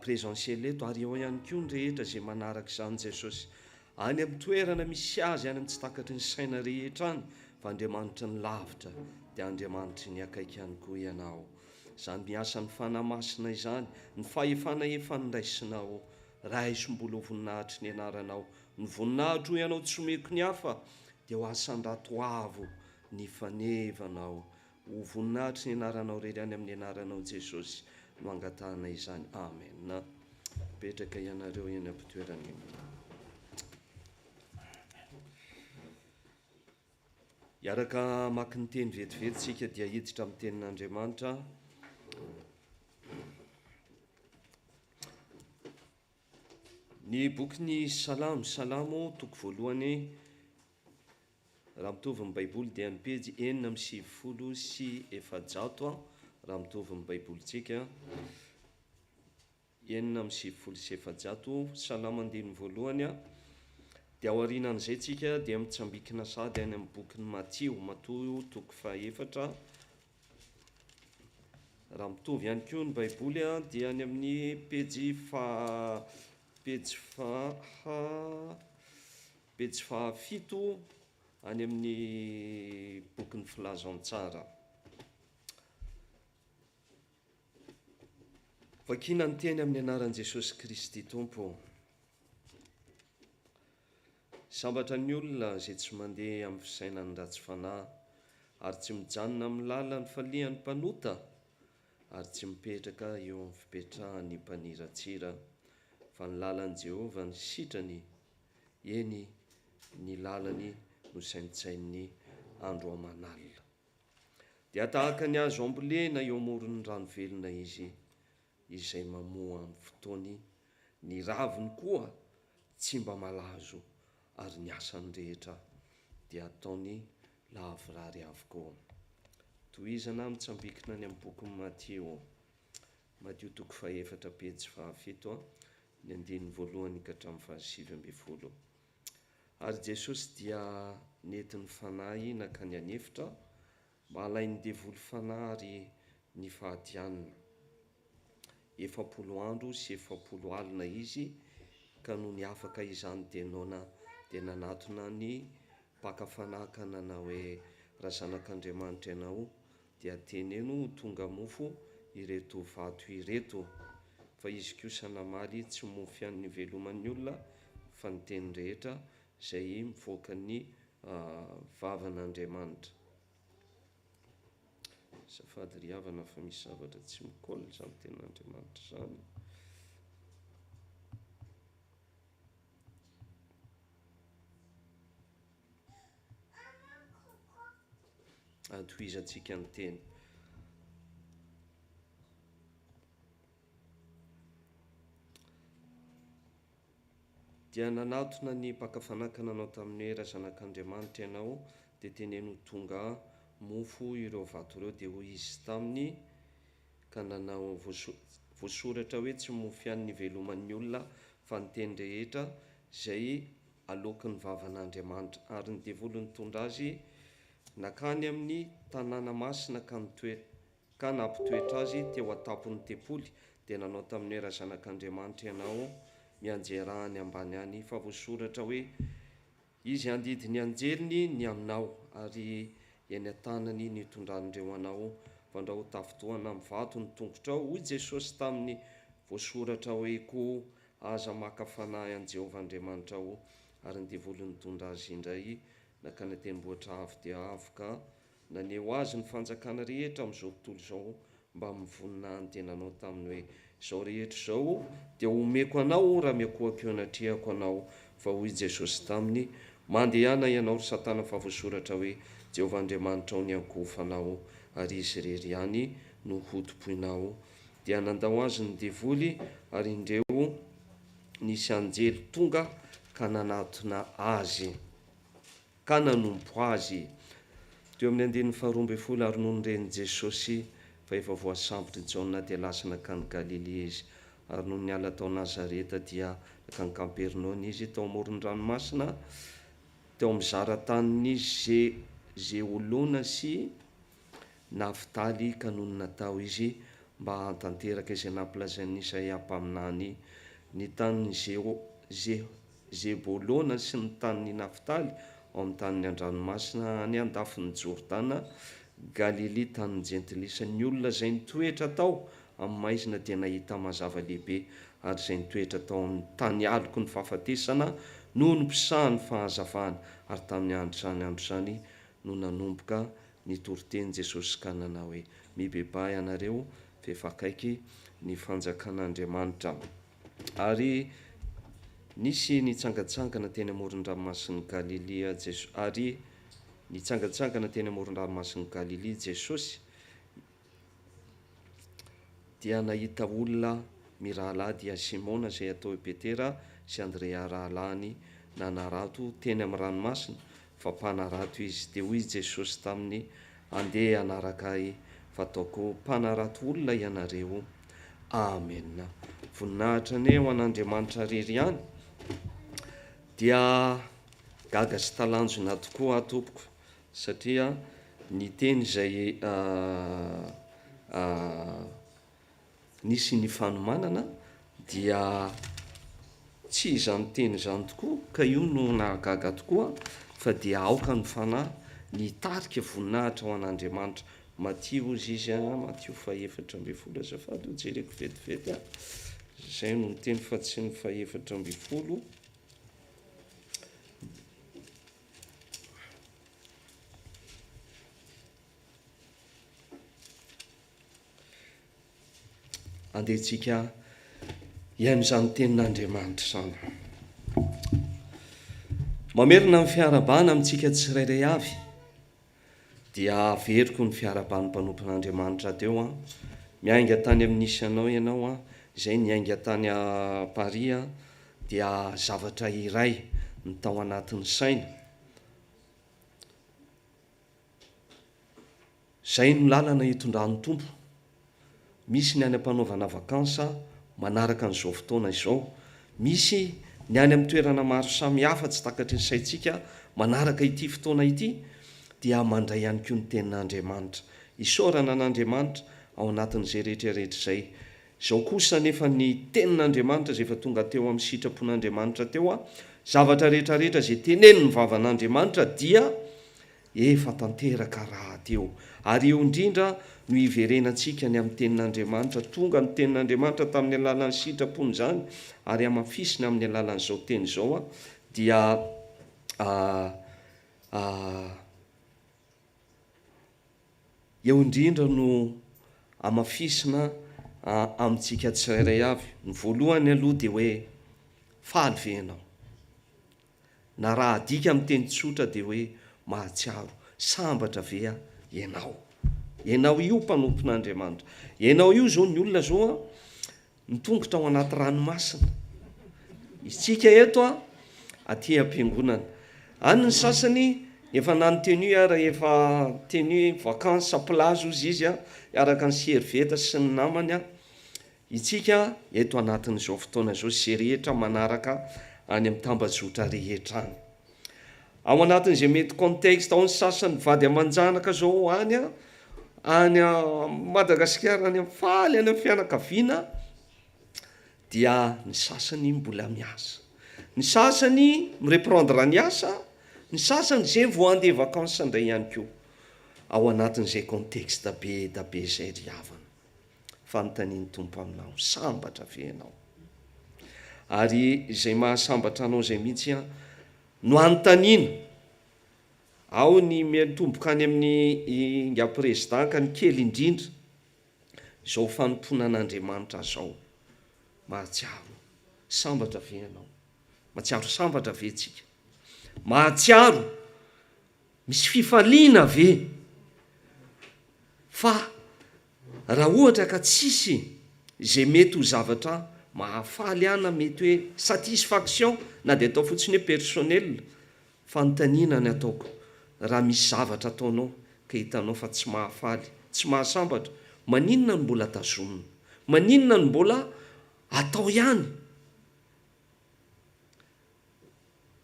présentiel eto, ary eo ihany koa ny rehetra izay manaraka izany Jesosy. Any amin'ny toerana misy azy, any amin'ny tsy takatry ny saina rehetra any, fa Andriamanitra ny lavitra dia Andriamanitra ny akaiky ihany koa ianao. Izany miasa ny fanahy masina izany, ny fahefana efa niraisinao, raisym-bola ho voninahitry ny anaranao. Ny voninahitro ianao tsy omeko ny hafa dia ho asan-dato avo ny fanevanao. Ho voninahitry ny anaranao rery any amin'ny anaranao Jesosy no angatahana izany. Amen. Petraka ianareo eny am-pitoerany. Iaraka maka ny teny vetivety dia hiditra amin'ny tenin'Andriamanitra. Ny boky Salamo toko voalohany, raha mitovy ny Baiboly dia ny pejy 470 raha mitovy ny Baibolintsika 470. Salamo andiny voalohany dia ao aorianan'izay tsika dia mitsambikina sady any amin'ny bokin'ny Matio toko 4. Raha mitovy ihany koa ny Baiboly dia any amin'ny pejy fahafito any amin'ny bokin'ny filazantsara. Vakiana ny teny amin'ny anaran'i Jesosy Kristy Tompo. Sambatra ny olona izay tsy mandeha amin'ny fisainany ratsy fanahy, ary tsy mijanona amin'ny lalan'ny falian'ny mpanota, ary tsy mipetraka eo amin'ny fipetrahan'ny mpaniratsira, fa ny lalan'i Jehovah ny sitrany, eny ny lalany no saintsain'ny andro aman'alina. Dia tahaka ny azo ambolena eo amoron'ny rano velona izy, izay mamoa amin'ny fotoany, ny raviny koa tsy mba malazo, ary ny asany rehetra dia ataony lavorary avokoa. Tohizana mitsambikina ny amin'ny bokin'ny Matio toko 4 pejy 7 ny andininy voalohany ka hatramin'ny 7. Ary Jesosy dia nentin'ny fanahy nakany anefitra, mba alainy devoly fanahy ary ny fahatianina. 40 andro sy 40 alina izy, ka noho ny afaka izany dia nanatona ny mpaka-fanahy nanao hoe raha zanak'Andriamanitra ianao dia teneno tonga mofo ireto vato ireto. Fa izy kosa namaly tsy mofy an'ny veloman'ny olona, fa ny teny rehetra izay mivoaka ny vavan'Andriamanitra. Safady ry havana fa misy zavatra tsy mikoly izany tenin'Andriamanitra izany. Tohizantsika ny teny. Dia nanatona ny mpaka-fanahy nanao tamin'ny hoe raha zanak'Andriamanitra ianao dia teneno tonga mofo ireo vato ireo. Dia hoy izy taminy, ka nanao voasoratra hoe tsy mofy an'ny veloman'ny olona, fa ny teny rehetra izay alokin'ny vavan'Andriamanitra. Ary ny devoly nitondra azy nakany amin'ny tanàna masina ka nampitoetra azy teo an-tampon'ny tempoly. Dia nanao tamin'ny hoe raha zanak'Andriamanitra ianao, mianjerahany ambany any, fa voasoratra hoe izy handidy ny anjeliny ny aminao, ary eny an-tanany nitondrandreo anao, fa ndra ho tafitohana amin'ny vato ny tongotrao. Hoy Jesosy taminy, voasoratra hoe koa aza maka fanahy an' Jehovah Andriamanitra aho. Ary ny devoly nitondra azy indray nakany an-tendrombohitra avo dia avo, ka naneho azy ny fanjakana rehetra amin'izao tontolo izao, mba mivonina ny tenanao taminy hoe izao rehetra izao dia omeko anao raha miakohako eo anatrehako anao. Fa hoy Jesosy taminy, mandehana ianao ry Satana, fa voasoratra hoe Jehovah Andriamanitra ao ny ankofanao, ary izy irery ihany no hotompoinao. Dia nandao azy ny devoly, ary indreo nisy anjely tonga ka nanatona azy ka nanompo azy teo amin'ny andin'ny faharoambe folo ary noho nyreny Jesosy fa efa voasambotry Jaona dia lasa nakany Galile izy ary noho niala tao Nazareta dia nakany Kapernaona izy tao amoron-dranomasina teo amin'ny zaratany Zeolona sy Naftaly ka noho natao izy mba hantanteraka izay nampilazain'i Isaia mpaminany ny tanin'ny Zebolona sy ny tanin'ny Naftaly ao amin'ny tanin'ny an-dranomasina any andafin'ny Jordana Galili tanin'ny Jentilisa ny olona izay nitoetra tao amin'ny maizina dia nahita mazava lehibe ary izay nitoetra tao amin'ny tany aloko ny fahafatesana noho ny mpisahany fahazavana ary tamin'ny andro izany no nanomboka nitoroteny Jesosy ka nanao hoe mibebay ianareo fefakaiky ny fanjakan'Andriamanitra ary nisy nitsangatsangana teny amoron-dranomasin'ny Galilea ary nitsangatsangana teny amoron-dranomasin'ny Galilea Jesosy dia nahita olona mirahalahy dia Simona izay atao hoe Petera sy Andrea rahalahiny nanarato teny amin'ny ranomasina fa mpanarato izy dia hoy Jesosy taminy andeha anaraka ahy fataoko mpanarato olona ianareo. Amen. Voninahitra ny ho an'Andriamanitra rery ihany dia gaga sy talanjona tokoa tompoko satria ny teny izay nisy ny fanomanana dia tsy izany teny izany tokoa ka io no nahagaga tokoa fa dia aoka ny fanahy ny tarika voninahitra ho an'Andriamanitra. Matio izy Matio 4:12 azafady ho jereko vetivety izay no ny teny fa tsy ny 4:12 andehantsika iaino izany tenin'Andriamanitra izany. Mamerina ny fiarabana amintsika tsirairay avy dia averiko ny fiarabany mpanompon'Andriamanitra teo miainga tany amin'ny nisy anao ianao izay niainga tany a Paris dia zavatra iray ny tao anatin'ny saina izay no lalana hitondran'ny tompo. Misy ny any ampanaovana vakansa manaraka an'izao fotoana izao, misy ny any amin'ny toerana maro samihafa tsy takatry ny saintsika manaraka ity fotoana ity dia mandray ihany koa ny tenin'Andriamanitra, isaorana an'Andriamanitra ao anatin'izay rehetrarehetra izay. Izao kosa nefa ny tenin'Andriamanitra izay efa tonga teo amin'ny sitrapon'Andriamanitra teo zavatra rehetrarehetra izay teneniny ny vavan'Andriamanitra dia efa tanteraka raha teo ary eo indrindra no iverenantsika ny amin'ny tenin'Andriamanitra. Tonga ny tenin'Andriamanitra tamin'ny alalan'ny sitrapony izany ary amafisina amin'ny alalan'izao teny izao dia eo indrindra no amafisina amintsika tsirairay avy. Ny voalohany aloha dia hoe faly ve ianao, na raha adika amin'ny teny tsotra dia hoe mahatsiaro, sambatra ve ianao io mpanompon'Andriamanitra. Ianao io zao ny olona zao nitongotra ao anaty ranomasina, isika eto aty am-piangonana any ny sasany efa nanonteny ary efa teny vacances plage izy araka ny serveta sy ny namany itsika eto anatin'izao fotoana izao sy rehetra manaraka any amin'ny tambazotra rehetra any ao anatin'izay mety contexte ao ny sasany vady amanjanaka zao any Madagasikara any amin'ny faly any amin'ny fianakaviana dia ny sasany mbola miasa, ny sasany mireprendre ny asa, ny sasany zay vao andeha vacances indray ihany koa ao anatin'izay contexte be da be izay ry havana. Fanontaniany tompo aminao, sambatra ve ianao? Ary izay mahasambatra anao izay mihitsy no anontaniana ao ny mitomboka any amin'ny nga président ka ny kely indrindra izao fanompona an'Andriamanitra zao. Mahatsiaro sambatra ve ianao? Mahatsiaro sambatra ve tsika? Mahatsiaro misy fifaliana ve? Fa raha ohatra ka tsisy izay mety ho zavatra mahafaly ana mety hoe satisfaction na dia atao fotsiny hoe personnel fanontaniana ny ataoko raha misy zavatra ataonao ka hitanao fa tsy mahafaly tsy mahasambatra maninona no mbola tazomina maninona no mbola atao ihany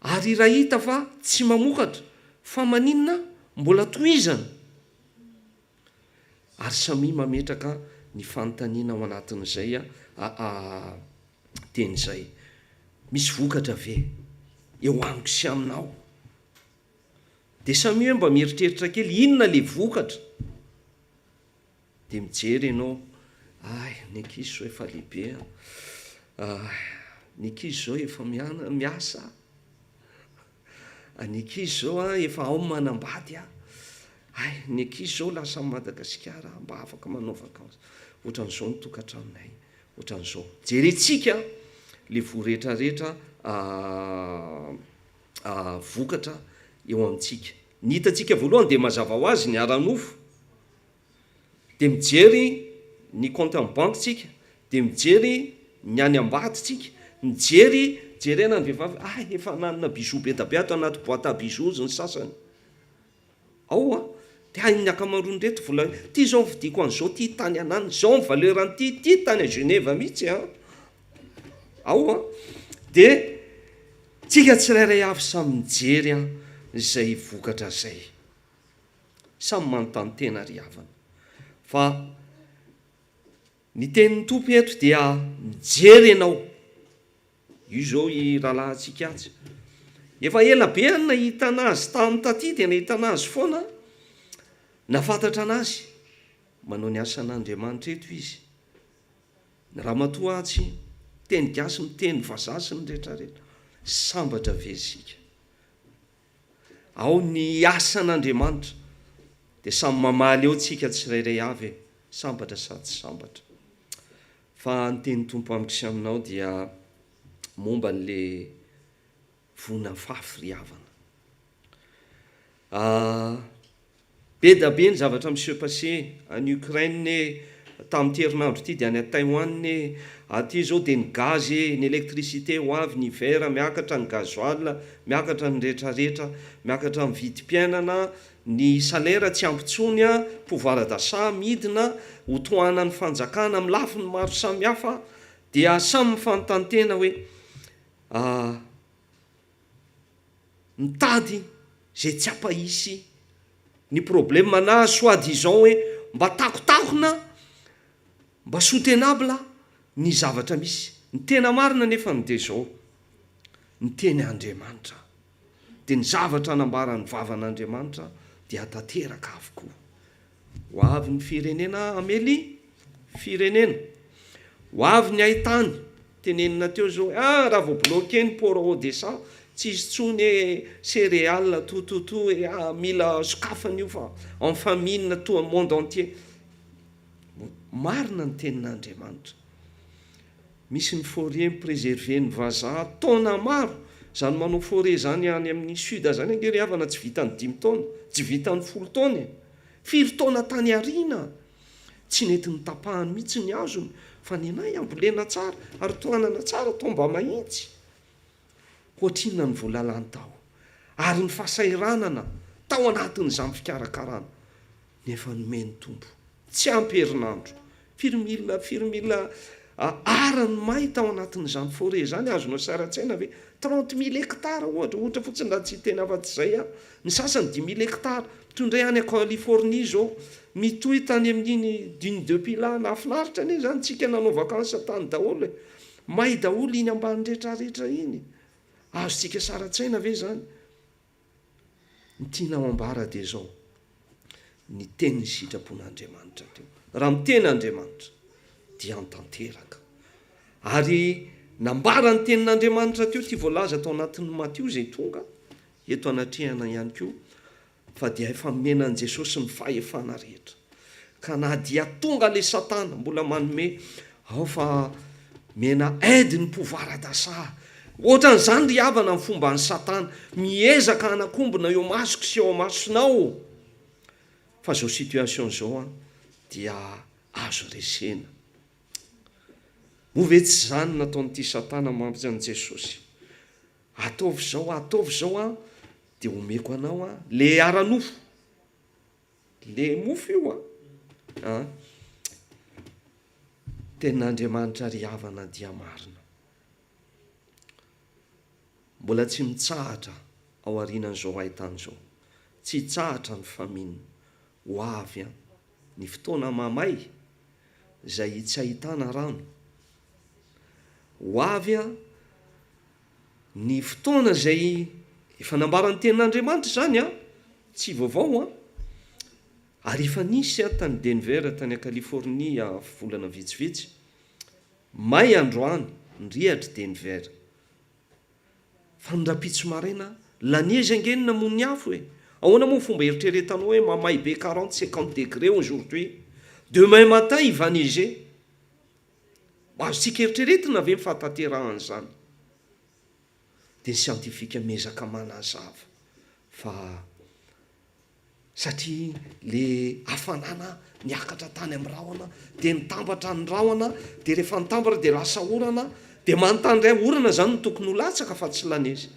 ary raha hita fa tsy mamokatra fa maninona mbola toizana ary samy mametraka ny fanontaniana ao anatin'izay teny izay misy vokatra ve eo amiko sy aminao dia samy hoe mba mieritreritra kely inona le vokatra dia mijery ianao ny ankizy zao efa lehibe ny ankizy zao efa miasa ny ankizy zao efa ao manambady ny ankizy zao lasa Madagasikara mba afaka manao vakansa ohatran'izao nitokantranonay ohatran'izao jerentsika le voretrarehetra vokatra eo amintsika ny hitantsika voalohany dia mazava ho azy ny aranofo dia mijery ny compte en banque tsika dia mijery ny any ambaditsika mijery jerena ny vehivavy efa nanana bijou be dabe ato anaty boîte à bijoux ny sasany ao dia ny akamaroany reto vola ty zao vidiko an'izao ty tany anany zao ny valeur an'ty tany a Genève mihitsy ao dia tsika tsirairay avy samy mijery izay vokatra zay samy manontany tena ry havana fa ny tenin'ny tompo eto dia mijery ianao io zao i rahalahintsika atsy efa ela be nahita anazy tamin'ny taty dia nahita anazy foana nafantatra anazy manao ny asan'Andriamanitra eto izy ny ramatoa atsy teny gasy miteny vazaha sy ny rehetrarehetra sambatra vezika ao ny asan'Andriamanitra dia samy mamaly eo tsika tsirairay avy sambatra sady sambatra fa ny teny tompo amiko sy aminao dia momba n'le vona fafy ry havana be da be ny zavatra monsieur passé any Ukraine tamin'ity herinandro ity dia any Taïwan aty zao dia ny gaz ny électricité ho avy ny vera miakatra ny gazoil miakatra ny rehetrarehetra miakatra ny vidim-piainana ny salaire tsy ampitsony pouvoir d'achat midina hotohana ny fanjakana amin'ny lafiny maro samihafa dia samy mifanontany hoe mitady zay tsy ampahisy ny problème na soi-disant hoe mba takotakona mba soutenable ny zavatra misy ny tena marina nefa ny de zao ny teny Andriamanitra dia ny zavatra anambarany vavan'Andriamanitra dia tanteraka avokoa ho avy ny firenena amely firenena ho avy ny haitany tenenina teo zao raha vao bloqué ny port Odessa tsy izy tsony céréales tout mila sokafana io fa en famine tout le monde entier marina ny tenin'Andriamanitra misy ny forêt préservé ny vazaha taona maro zany manao forêt zany any amin'ny sud zany angery havana tsy vitany 5 taona tsy vitany 10 taona firy taona tany arina tsy nety ny tapahany mihitsy ny azony fa ny anay ambolena tsara ary toanana tsara tomba mahitsy hoatrinona ny voalalany tao ary ny fahasairanana tao anatin'izany fikarakarana nefa nomeny tompo tsy amperinandro firy mila arany may tao anatin'izany forêt zany azonao saratsaina hoe 30 000 hectares ohatra fotsiny raha tsy teny afa-tsy zay ny sasany 10 000 hectares tondray any a Californie zao mitohy tany amin'iny dune de pila nafinaritra ane zany tsika nanao vakansa tany daholo may daholo iny ambany rehetrarehetra iny azotsika saratsaina ve zany ny tianao ambara dia zao ny teny ny sitrapon'Andriamanitra teo raha miteny Andriamanitra dia antanteraka ary nambara ny tenin'Andriamanitra teo ty voalaza tao anatin'ny Matteo zay tonga eto anatrehana ihany koa fa dia efa menan'i Jesosy ny fahefana rehetra ka na dia tonga le Satana mbola manome ao fa mena aide ny pouvoir d'achat ohatran'izany ry havana ny fomba ny Satana miezaka hanakombona eo masoko sy eo masonao fa zao situation zao dia azo resena moa ve tsy zany nataonyity satana mampitsy an' Jesosy, ataovy zao a de omeko anao a le aranofo, le mofo io a tenin'Andriamanitra ry havana dia marina, mbola tsy mitsahatra ao aorianan'izao haitanyzao, tsy tsahatra ny faminina ho avy a ny fotoana mamay zay tsy ahitana rano, ho avy a ny fotoana zay efa nambarany tenin'Andriamanitra zany a tsy vaovao a ary efa nisy a tany Denver tany a California volana vitsivitsy, may androany nyrihatra Denver fa nondrapitso maraina lanezy angenina mony afo hoe ahoana moa fomba eritreretanao hoe mamay be 40-50 degré aujourd'hui, demain matin il va neiger, azontsika eritreretina ave mifahatanterahana zany. De ny siantifika mezaka manazava fa satria le hafanana niakatra tany amin'ny rahona de nitambatra ny rahona de rehefa nitambatra de lasa orana de manontany ray orana zany no tokony ho latsaka fa tsy lanezy,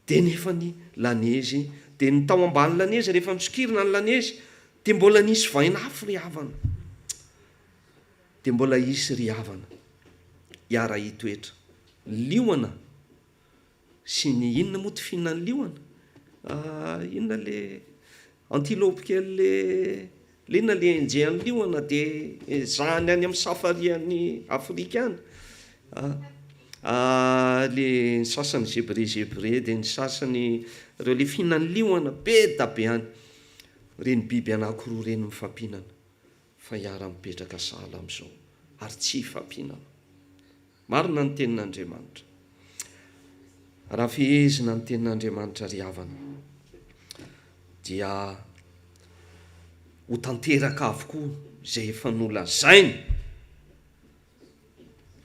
de nefa ny lanezy de ny tao ambany lanezy rehefa misokirina ny lanezy de mbola nisy vainafo ry havana, de mbola isy ry havana hiara hitoetra liona sy ny inona moa ty fihinan'ny liona, inona le antilope kely le inona le enjehan'ny liona de zahany any amin'ny safarian'ny Afrika any, le ny sasany zebré de ny sasany reo le fihinan'ny liona be da be any, reny biby anankiroa reny mifampihinana fa hiara-mipetraka sahala am'izao ary tsy hifampinana. Marina ny tenin'Andriamanitra, raha fehezina ny tenin'Andriamanitra ry havana dia ho tanteraka avokoa zay efa nolazainy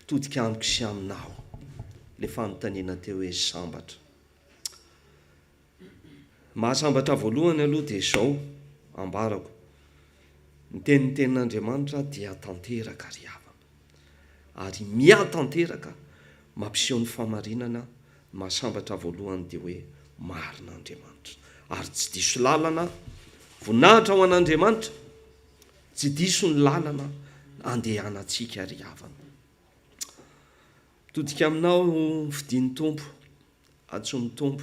todika amiko sy aminao le fanontaniana teo hoe sambatra. Mahasambatra voalohany aloha de zao ambarako, ny tenin'Andriamanitra dia tanteraka ry havana ary miatanteraka mampiseho ny famarinana. Mahasambatra voalohany de hoe marina Andriamanitra ary tsy diso lalana voninahitra ho an'Andriamanitra, tsy diso ny lalana andehanantsika ry havana. Todika aminao fidin'ny tompo, atsony tompo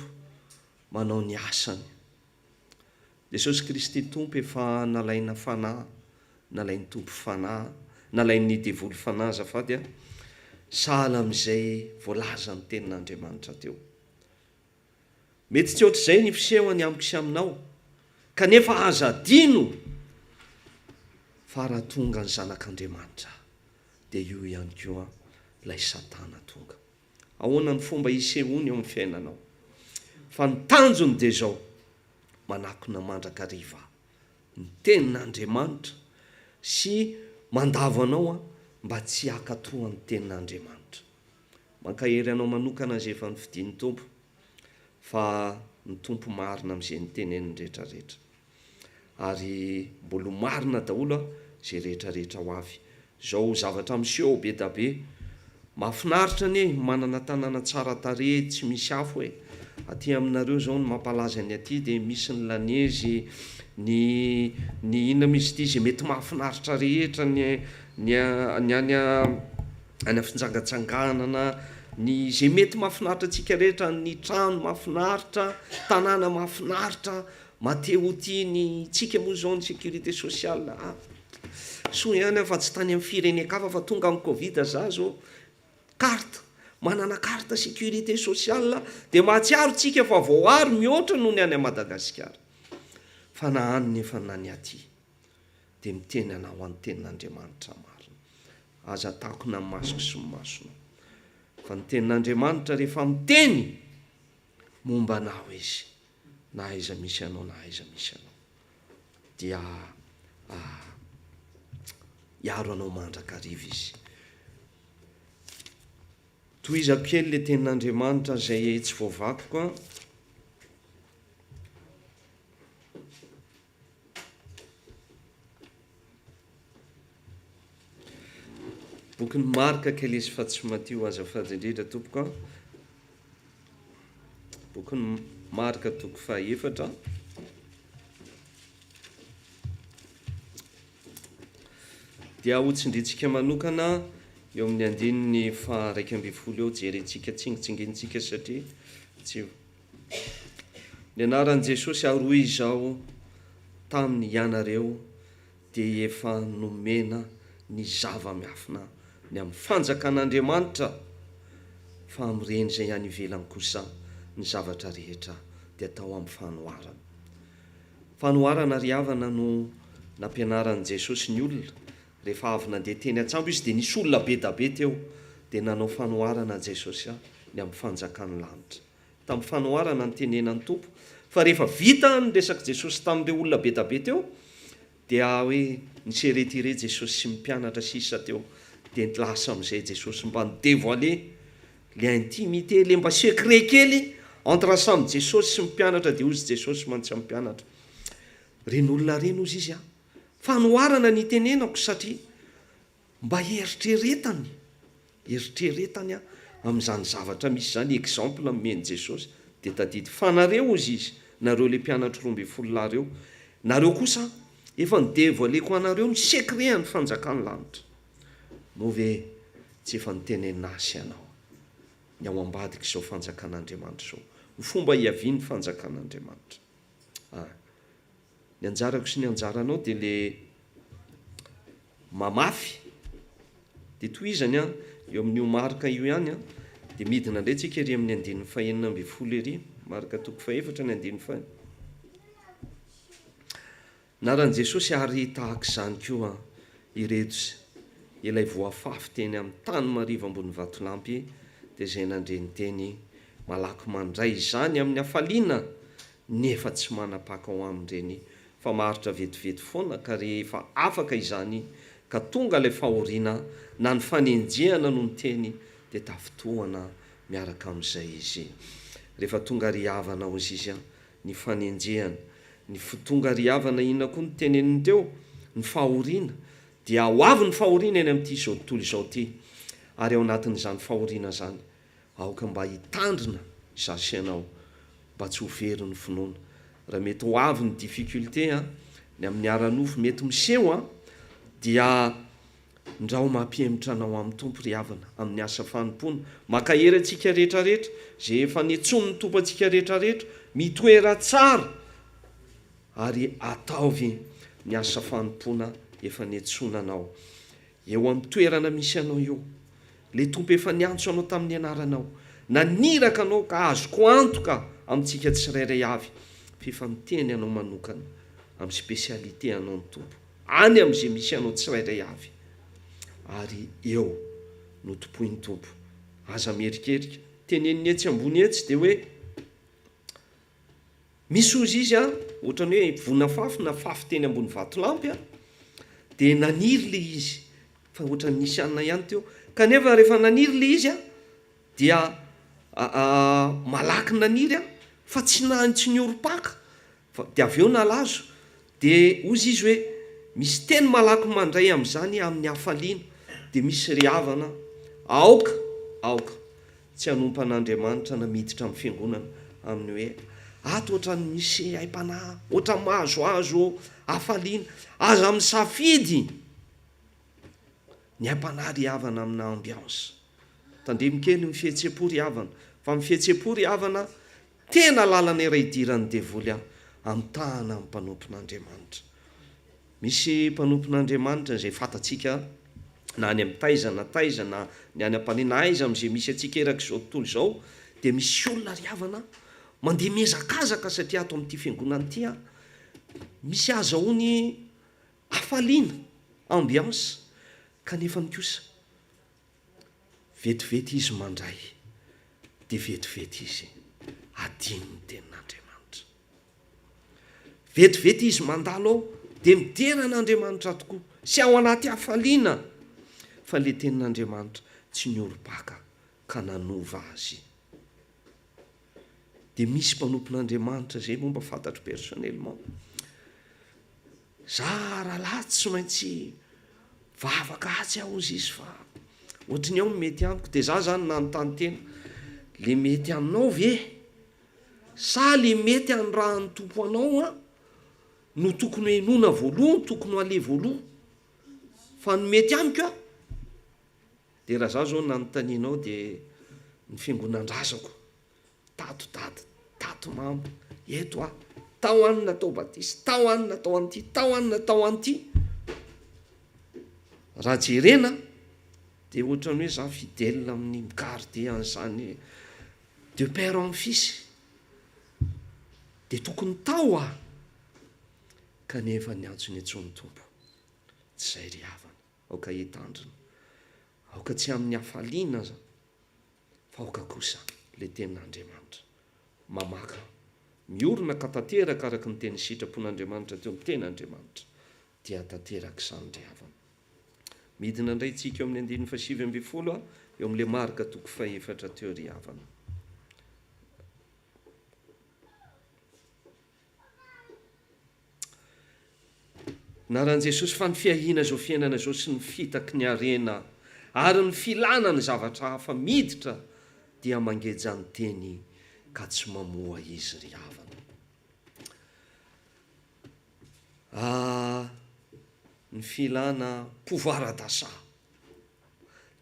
manao ny asany. Jesosy Kristy tompo efa nalaina fanahy, nalain'ny tompo fanahy, nalain'ny devoly fanahy azafady a, sahala am'izay voalaza ny tenin'Andriamanitra teo. Mety tsy ohatr'izay ny fisehony amiko sy aminao kanefa aza dino fa raha tonga ny zanak'Andriamanitra de io ihany koa lay satana tonga. Ahoana ny fomba hisehony eo amin'ny fiainanao? Fa ny tanjony de zao, manakona mandrakariva ny tenin'Andriamanitra sy mandavo anao mba tsy hakatoa ny tenin'Andriamanitra. Mankahery anao manokana zay efa nifidin'ny tompo fa ny tompo marina am'izay ny teneniny rehetrarehetra ary mbola marina daholo zay rehetrarehetra ho avy. Zao zavatra miseho be da be, mahafinaritra anie manana tanàna tsara tarehy tsy misy afo hoe aty aminareo zao ny mampalaza ny aty de misy ny lanezy, ny inona misy ity zay mety mahafinaritra rehetra ny any fitsangatsanganana, ny zay mety mahafinaritra antsika rehetra, ny trano mahafinaritra, tanàna mahafinaritra, mateo ty ny tsika moa zao ny sécurité sociale. So ihany fa tsy tany amin'ny firenen-kafa fa tonga amin'ny Covid za zao carte, manana carte sécurité sociale de mahatsiaro tsika fa voaaro mihoatra noho ny any Madagasikara. Fa na any nefa na ny aty de miteny anao an'ny tenin'Andriamanitra marina. Aza takona ny masoko sy ny masona fa ny tenin'Andriamanitra rehefa miteny momba anao izy, na aiza misy anao na aiza misy anao dia hiaro anao mandrakariva izy. Tohizako kely le tenin'Andriamanitra zay tsy voavakoka. bokyny marika kely izy fa tsy matio azafady indrindra tompoko a. Bokyny marika toko fahaefatra dia hotsindritsika manokana eo amin'ny andininy fa 1 eo jerentsika tsingetsingentsika satria tsy ny anaran'i Jesosy aroy izao tamin'ny ianareo dia efa nomena ny zava-miafina ny amin'ny fanjakan'Andriamanitra fa amin'ireny izay any ivelany kosa ny zavatra rehetra dia atao amin'ny fanoharana. Fanoharana ry havana no nampianaran'i Jesosy ny olona rehefa avy nandeha teny an-tsambo izy dia nisy olona be da be teo dia nanao fanoharana Jesosy ny amin'ny fanjakan'ny lanitra. Tamin'ny fanoharana ny tenenan'ny tompo fa rehefa vita ny resaka Jesosy tamin'ireo olona be da be teo dia hoe niseretire Jesosy sy mpianatra sisa teo dia lasa amin'izay Jesosy mba nidevoile le intimité le mba secret kely entre samy Jesosy sy mpianatra dia ozy Jesosy mantsy amin'ny mpianatra. Reny olona reny ozy izy fanoharana ny tenenako satria mba eritreretany amin'izany zavatra misy zany exemple meny Jesosy dia tadidy fanareo ozy izy nareo le mpianatra 12 reo nareo kosa efa nidevoileko anareo ny secret ny fanjakan'ny lanitra no ve tsy efa nitenenasy ianao ny ao ambadika izao fanjakan'Andriamanitra izao ny fomba hiaviany fanjakan'Andriamanitra. Ny anjarako sy ny anjaranao dia le mamafy dia toizany eo amin'io marika io ihany dia midina indray tsika ery amin'ny 9 ery marika toko faefatra ny 9. Naran'i Jesosy ary tahaka izany koa ireto ilay voafafy teny amin'ny tany mariva ambony vatolampy dia izay nandreny teny malaky mandray izany amin'ny hafaliana nefa tsy manapaka ao amin'ireny fa maharitra vetivety foana ka rehefa afaka izany ka tonga ilay fahoriana na ny fanenjehana no ny teny dia tafitohana miaraka amin'izay izy. Rehefa tonga ry havana ozy izy ny fanenjehana ny tonga ry havana inona koa ny teneniny teo ny fahoriana dia ho avy ny fahoriana eny amin'ity izao tontolo izao ty ary ao anatin'izany fahoriana zany aoka mba hitandrina zasy ianao mba tsy ho very ny finoana raha mety ho avy ny difficulté ny amin'ny aranofo mety miseho dia ndrao mampiemitra anao amin'ny tompo ry havana amin'ny asa fanompona makahery antsika rehetrarehetra zay efa niantsony ny tompo antsika rehetrarehetra mitoera tsara ary ataovy ny asa fanompona efa niantsonanao eo amin'ny toerana misy anao eo le tompo efa niantso anao tamin'ny anaranao naniraka anao ka azoko antoka amintsika tsirairay avy fefa miteny anao manokana amin'ny spécialité anao ny tompo any amin'izay misy anao tsirairay avy ary eo no tompoin'ny tompo aza merikerika teneniny etsy ambony etsy dia hoe misy ozy izy ohatrany hoe vonafafy na fafy teny ambony vatolampy dia naniry le izy fa ohatrany nisy anina ihany teo kanefa rehefa naniry le izy dia malaky naniry fa tsy nantsy ny oropaka dia avy eo nalazo dia ozy izy hoe misy teny malaky mandray amin'izany amin'ny hafaliana dia misy ry havana aoka tsy hanompa an'Andriamanitra namiditra amin'ny fiangonana amin'ny hoe ato ohatrany misy haim-panahy ohatrany mahazoazo hafaliana aza amin'ny safidy ny haim-panahy ry havana amina ambiance tandremikely ny fihetsem-po ry havana fa ny fihetsem-po ry havana tena lalana iray idiran'ny devoly amin'ny tahana amin'ny mpanompon'Andriamanitra. Misy mpanompon'Andriamanitra izay fatatsika na any amin'ny taizana ny any am-panena aiza amin'izay misy atsika eraka izao tontolo izao dia misy olona ry havana mandeha miezakazaka satria ato amin'ity fiangonana ity misy azahoany hafaliana ambiance kanefa ny kosa vetivety izy mandray dia vetivety izy adino ny tenin'Andriamanitra vetivety izy mandalo ao dia miteran'Andriamanitra tokoa sy ao anaty hafaliana fa le tenin'Andriamanitra tsy niorom-paka ka nanova azy. Dia misy mpanompon'Andriamanitra zay momba fantatro personnellement za rahalahy tsy maintsy vavaka atsy aho izy fa ohatrany ao mety amiko dia za zany nanontany tena le mety aminao ve sa le mety any raha ny tompo anao a no tokony ho enona voaloha no tokony ho ale voaloha fa ny mety amiko a dia raha za zao nanontanianao dia ny fiangonandrazako tato mambo eto a tao anina tao batisa tao anina tao an'ity tao anina tao an'ity raha jerena dia ohatrany hoe za fidèle amin'ny migarde an'izany de père en fils dia tokony tao a kanefa ny antsony antsony tompo tsy zay ry havana aoka hitandrina aoka tsy amin'ny hafaliana za fa aoka kosa le tenin'Andriamanitra mamaka miorona ka tanteraka araka ny teny sitrapon'Andriamanitra teo amin'ny ten'Andriamanitra dia tanteraka izany ry havana. Midina indray tsika eo amin'ny 9:20 eo amin'ilay marika toko 4 teo ry havana. Naran'i Jesosy fa ny fiahina zao fiainana zao sy ny fitaky ny arena ary ny filana ny zavatra hafa miditra dia mangeja ny teny ka tsy mamoa izy ry havana. Ny filana pouvoir d'achat,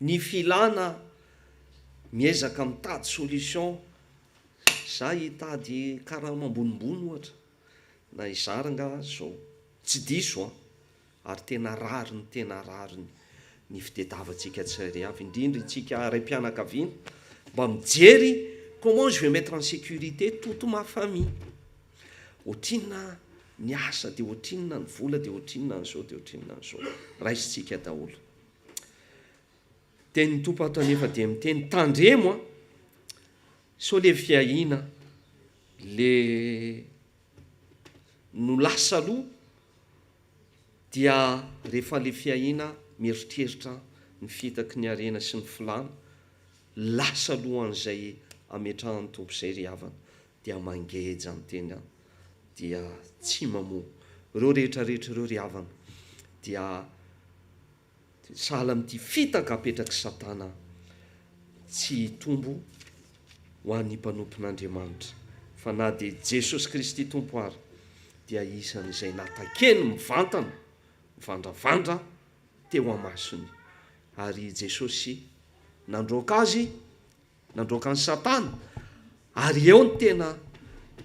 ny filana miezaka mitady solution, za hitady karaha mambonimbony ohatra na izaranga zao tsy diso ary tena rariny ny fitadiavantsika tsary avy indrindra itsika ray-pianakaviana mba mijery comment je vais mettre en sécurité toute ma famille. Ohatrinona ny asa dia ohatrinona ny vola dia ohatrinona n'izao dia ohatrinona n'izao raisitsika daholo. Teny tompo ato anefa dia miteny tandremo a so le fiahina le no lasa aloha dia rehefa le fiahina mieritreritra ny fitaky ny arena sy ny filana lasa aloha an'izay ametrahany tompo izay ry havana dia mangeja ny tena dia tsy mamoa ireo rehetrarehetra ireo ry havana dia sahala amin'ity fitaka apetraky Satana tsy hitombo ho an'ny mpanompon'Andriamanitra fa na dia Jesosy Kristy tompo ary dia isan'izay natakeny mivandravandra teo amasony ary Jesosy nandroaka azy nandroaka ny Satana ary eo ny tena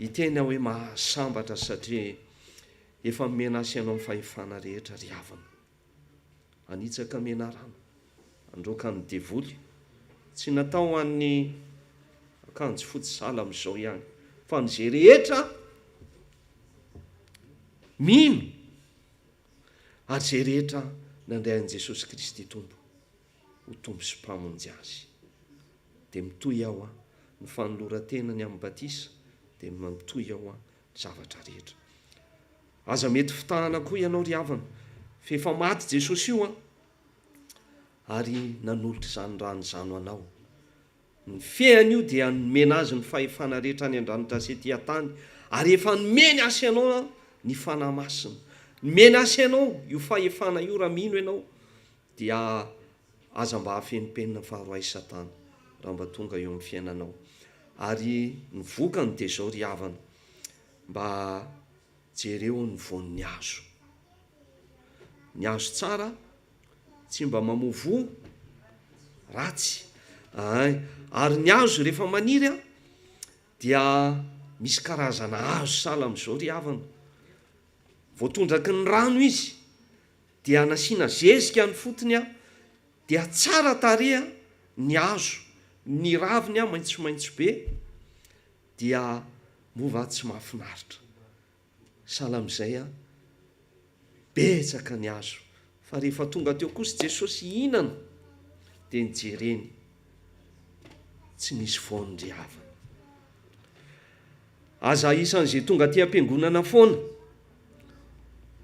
hitena hoe mahasambatra satria efa menasy ianao amin'ny fahefana rehetra ry havana. Anitsaka menarana androaka ny devoly tsy natao an'ny akanjo fotsy sala amin'izao ihany fa n'izay rehetra mino ary izay rehetra nandray an'i Jesosy Kristy tompo ho tompo sy mpamonjy azy dia mitohy aho ny fanoloran-tenany amin'ny batisa dia mitohy aho zavatra rehetra. Aza mety fitahana koa ianao ry havana fa efa maty Jesosy io ary nanolotra izany raha ny zano anao. Ny fehany io dia nomena azy ny fahefana rehetra any an-dranotra sy ety an-tany ary efa nomeny asa ianao ny fanahy masina, nomeny asa ianao io fahefana io raha mino ianao dia aza mba hafenimpenina faharoa Satana raha mba tonga eo amin'ny fiainanao. Ary ny vokany dia zao ry havana mba jereo ny voan'ny hazo. Ny hazo tsara tsy mba mamovo ratsy ary ny hazo rehefa maniry dia misy karazana hazo sala amin'izao ry havana. Voatondraky ny rano izy dia nasiana zezika ny fotony dia tsara tareha ny hazo, ny raviny maitsomaitso be dia mova tsy mahafinaritra. Sahala amin'izay betsaka ny hazo fa rehefa tonga teo kosa Jesosy hihinana dia nijereny tsy misy voany ry havana. Aza isan'izay tonga aty am-piangonana foana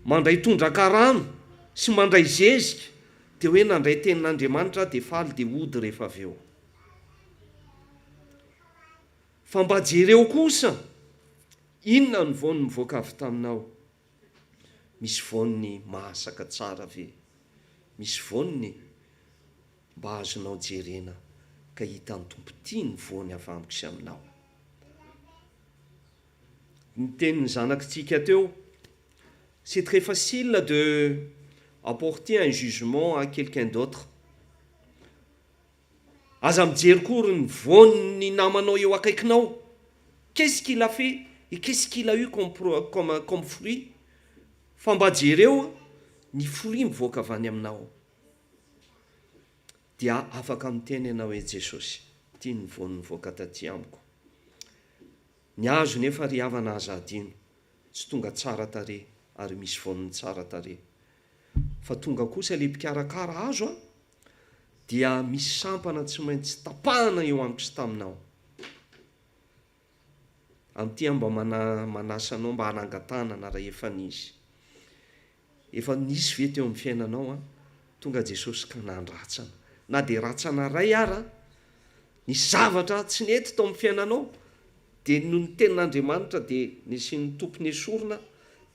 mandray tondraka rano sy mandray zezika dia hoe nandray tenin'Andriamanitra dia faly dia ody rehefa avy eo. Fa mba jereo kosa inona ny voany mivoaka avy taminao? Misy voany mahasaka tsara ve? Misy voany mba azonao jerena ka hitany tompo tia ny voany avy amiko sy aminao. Ny tenin'ny zanakitsika teo, c'est très facile de apporter un jugement à quelqu'un d'autre. Aza mijery kory ny voany namanao eo akaikinao. Qu'est-ce qu'il a fait et qu'est-ce qu'il a eu comme fruit? Fa mba jereo ny fruit mivoaka avy any aminao. Dia afaka miteny ianao hoe Jesosy, tia ny voany mivoaka taty amiko. Ny azo nefa ry havana aza adino, tsy tonga tsara tare ary misy voaniny tsara tare. Fa tonga kosa le mpikarakara azo dia misy sampana tsy maintsy tapahana eo amiko sy taminao. Amty mba manasanao mba hanangatanana raha efa nisy. Efa nisy ve teo amin'ny fiainanao tonga Jesosy ka nandratsana. Na dia ratsana ray ara, ny zavatra tsy nety tao amin'ny fiainanao, dia noho ny tenin'Andriamanitra dia nisian'ny tompony esorina,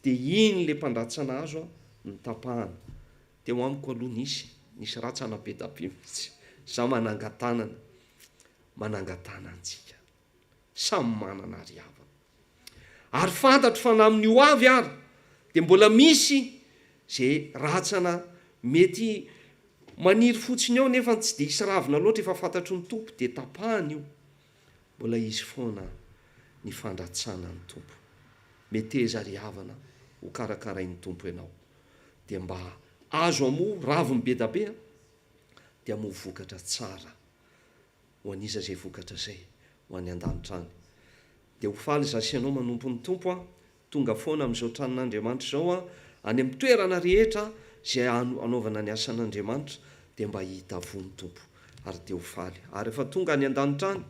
dia iny le mpandratsana azo ny tapahana. Teo amiko aloha nisy ratsana be da be mihitsy. Za manangatanana antsika. Samy manana ry havana. Ary fantatro fa na amin'io avy ary, dia mbola misy zay ratsana mety maniry fotsiny eo nefa tsy dia hisy ravina loatra efa fantatro ny tompo dia tapahany io. Mbola izy foana ny fandratsana ny tompo. Meteza ry havana ho karakarain'ny tompo ianao. Dia mba azo amo raviny be da be dia mo vokatra tsara. Ho an'iza zay vokatra zay ho any an-danitra any. Dia ho faly zasy ianao manompo ny tompo tonga foana amin'izao tranon'Andriamanitra zao any amin'ny toerana rehetra zay anaovana ny asan'Andriamanitra dia mba hita avoa ny tompo ary dia ho faly. Ary efa tonga any an-danitra any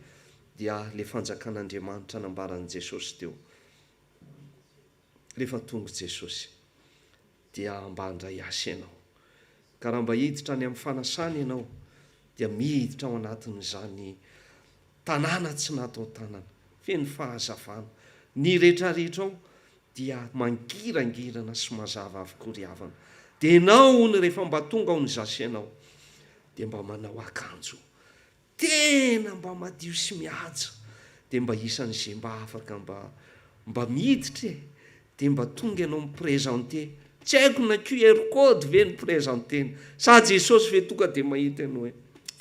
dia le fanjakan'Andriamanitra nambaran'i Jesosy teo. Rehefa tonga Jesosy dia mba handray asa ianao. Ka raha mba hiditra any amin'ny fanasana ianao dia miditra ao anatin'izany tanàna tsy natao tanana, feno fahazavana. Ny rehetrarehetra ao dia mangirangirana sy mazava avokoa ry havana. Dia ianao ny rehefa mba tonga ao ny zasy ianao dia mba manao akanjo tena mba madio sy mihaja, dia mba isan'izay mba afaka mba miditra dia mba tonga ianao miprezante. Tsy haiko na QR code ve ny prezantena. Sa Jesosy ve tonga dia mahita ianao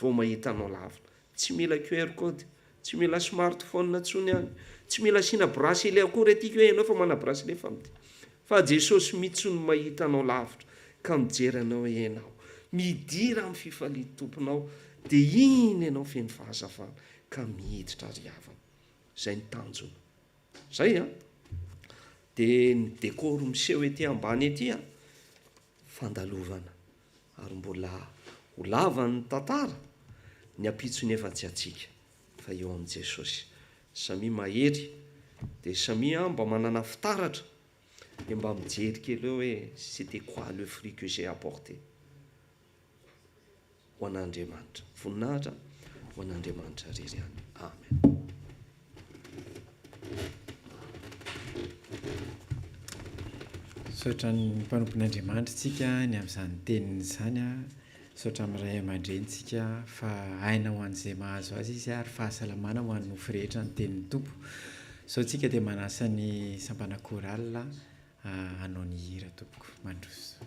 vao mahita anao lavina. Tsy mila QR code, tsy mila smartphone ntsony any, tsy mila sina bracelet akory aty hoe ianao fa mana bracelet fa Jesosy mitsony mahita anao lavitra ka mijery anao ianao. Midira amin'ny fifalian'ny tomponao dia iny ianao feno fahazavana ka miditra ry havana. Zay ny tanjona. Zay dia ny dekoro miseho ety ambany ety fandalovana ary mbola ho lavany tantara ny ampitsony efa tsy atsika fa eo amin'i Jesosy. Samy mahery dia samy mba manana fitaratra dia mba mijery kely eo hoe c'était quoi le fruit que j'ai apporté ho an'Andriamanitra. Voninahitra ho an'Andriamanitra rery any. Amen. Saotra ny mpanompon'Andriamanitra tsika ny amin'izany teniny izany saotra amin'ray aman-drenitsika fa aina ho an'izay mahazo azy izy ary fahasalamana ho an'ny nofo rehetra ny tenin'ny tompo. Sao tsika dia manasa ny sampana korala hanao ny hira tompoko mandroso.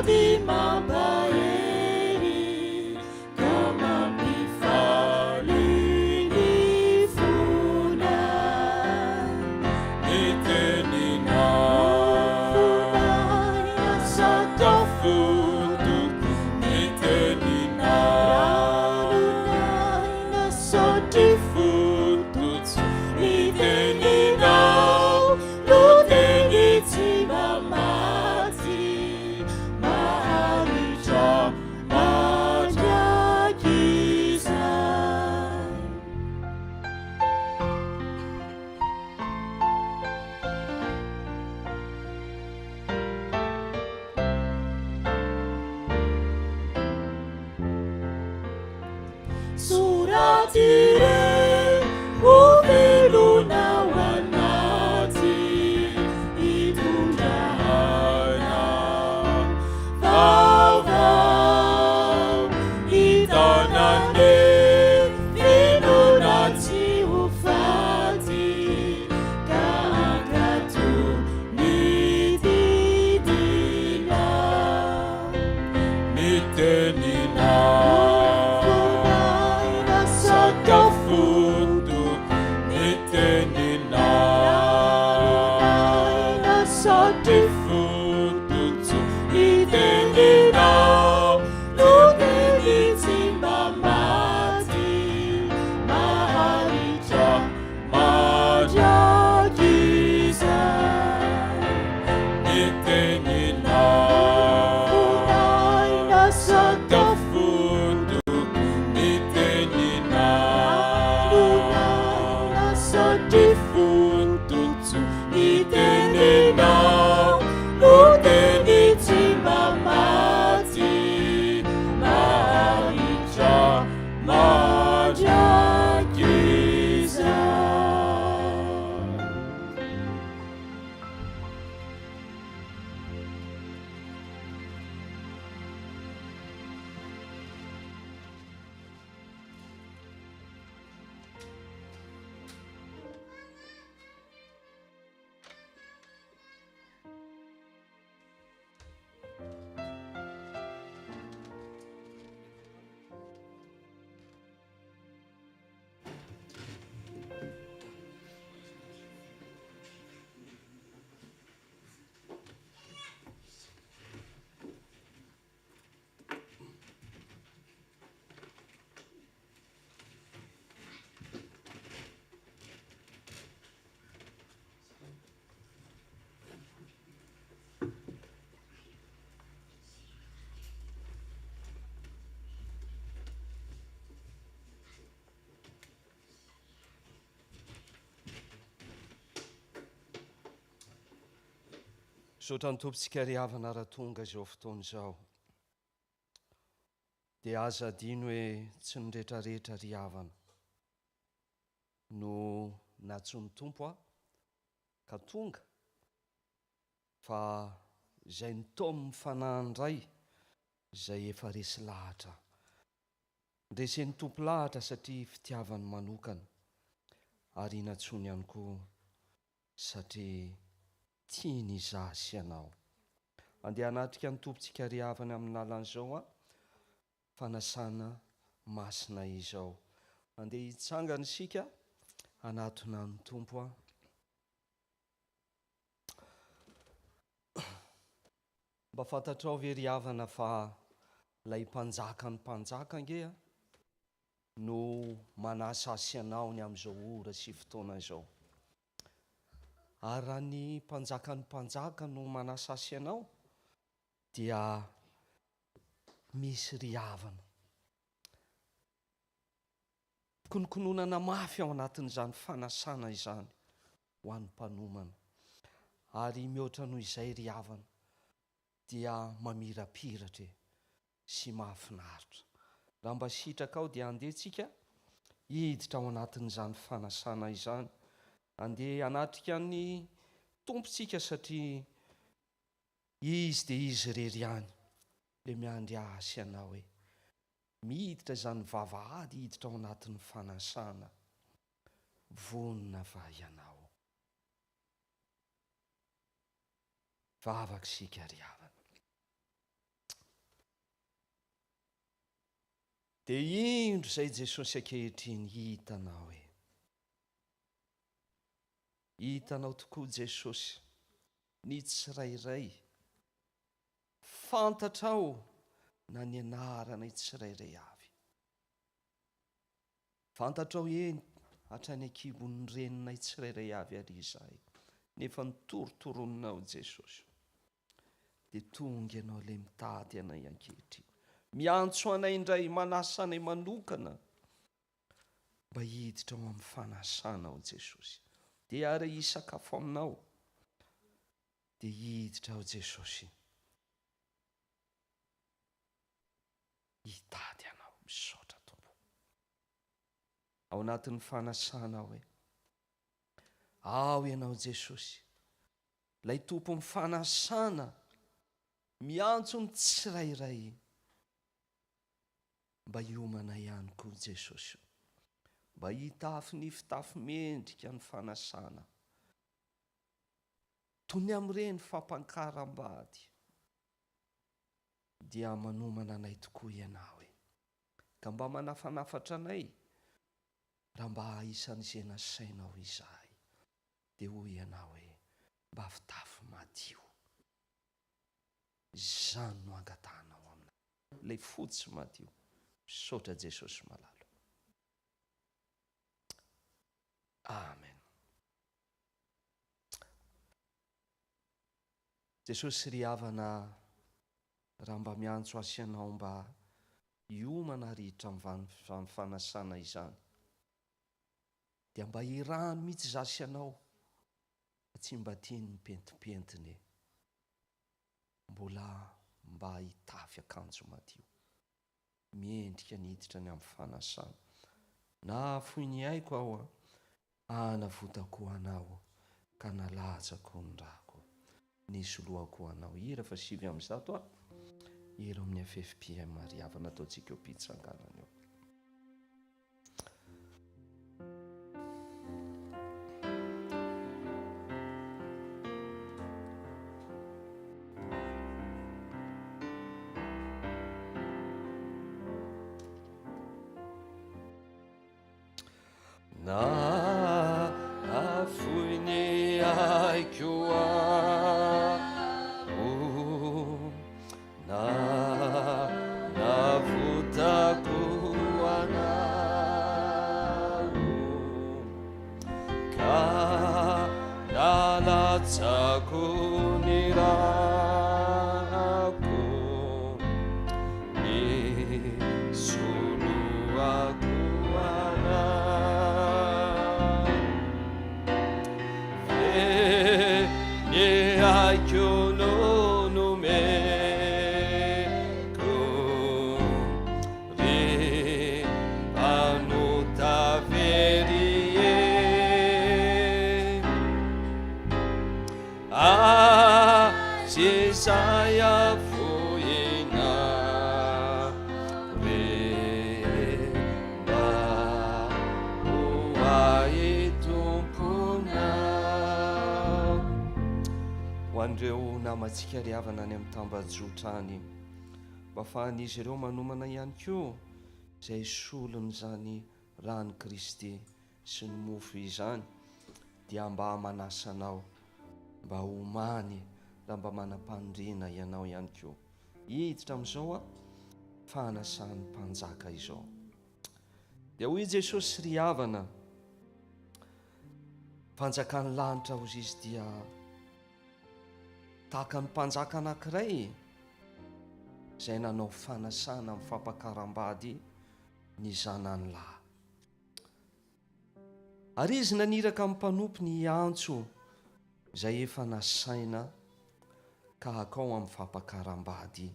Soradi mampahery ka mampifaly ny fona ny teninao sakafo toko ny teninao ranonay sotry fototsy ny teninao no teny tsy mamaty maharitra mandraky izay. Soratire ho velona ho anaty hitondrahana vaovao hitanane velona tsy ho faty ka angato ny didina ny teninao sakafo toko ny teninao sotry fototsy ny teninao no teny tsy mamaty maharitra mandraky izay ny teninao vonaina sakafo toko ny teninao vonaina sotry fototsy ny teninao no teny tsy mamaty maharitra mandraky izay. Misaotra ny tompontsika ry havana raha tonga izao fotoana izao dia aza adino hoe tsy ny rehetrarehetra ry havana no natsoin'ny tompo ka tonga fa izay nitao amin'ny fanahy indray izay efa resy lahatra. Nresen'ny tompo lahatra satria fitiavany manokana ary natsoiny ihany koa satria tiany izasy ianao. Andeha hanatrika ny tompontsika ry havana amin'ny lalan'izao fanasana masina izao. Andeha hitsangana isika hanatona ny tompo mba fantatrao ve ry havana fa ilay mpanjaka ny mpanjaka ange no manasa asy ianao ny amin'izao ora sy fotoana izao. Ary raha ny mpanjaka ny mpanjaka no manasa asy ianao dia misy ry havana konokononana mafy ao anatin'izany fanasana izany ho an'ny mpanomana. Ary mihoatra noho izay ry havana dia mamirapiratra sy mahafinaritra. Raha mba sitraka ao dia andehantsika hiditra ao anatin'izany fanasana izany. Andeha hanatrika ny tompontsika satria izy dia izy irery ihany dia miandry asy ianao hoe miditra izany vavahady hiditra ao anatin'ny fanasana. Vonina va ianao? Vavaka sika ry havana. dia indro izay Jesosy ankehitriny hitanao hitanao tokoa Jesosy ny tsirairay fantatrao na ny anarana tsirairay avy, fantatrao hatrany ankibon'ny renina tsirairay avy ary izahay, nefa nitoritoronao Jesosy dia tonga ianao ilay mitady anay ankehitriny, miantso anay indray, manasa anay manokana mba hiditra ao amin'ny fanasanao Jesosy, dia ary hisakafo aminao, dia hiditra ao Jesosy, hitady anao misaotra tompo ao anatin'ny fanasanao ao ianao Jesosy, lay tompo mifanasana, miantso ny tsirairay mba hiomana ihany koa Jesosy, mba hitafy ny fitafy mendrika ny fanasana toy ny amin'ireny fampankarambady, dia manomana anay tokoa ianao ka mba manafanafatra anay raha mba isan'izay nasainao izahay, dia hoy ianao mba fitafy madio, izany no angatanao aminay, ilay fotsy madio. Misaotra Jesosy malalo. Amen. Jesosy ry havana, raha mba miantso azy ianao mba hiomana rihitra amin'ny fanasana izany, dia mba hirano mihitsy zasy ianao, tsy mba tiany mipentipentiny, mbola mba hitafy akanjo madio, miendrika niditra ny amin'ny fanasana. Na foy ny aiko aho anavotako anao ka nalazako ny rako, nisoloako anao. Hira fa 7:100 hira amin'ny FFPM mariavana ataontsika eo pitsanganana eo. Na afoy ny aiko aho, na navotako anao, ka nalatsako ny rako, ny soloako saya fuina reba uai tumpuna. Ho andreo namantsika ry havana any amin'ny tambajotrany, mba fahan'izy ireo manomana ihany koa izay solony zany rano Kristy sy ny mofo izany, dia mba manasanao mba homany raha mba manam-pandriana ianao ihany koa. Hiditra amin'izao fanasan'ny mpanjaka izao. Dia hoy Jesosy ry havana, fanjakan'ny lanitra hozy izy dia tahaka ny mpanjaka anankiray izay nanao fanasana amin'ny fampakaram-bady ny zanany lahy. Ary izy naniraka amin'ny mpanompo ny antso izay efa nasaina ka hakao amin'ny fampakaram-bady,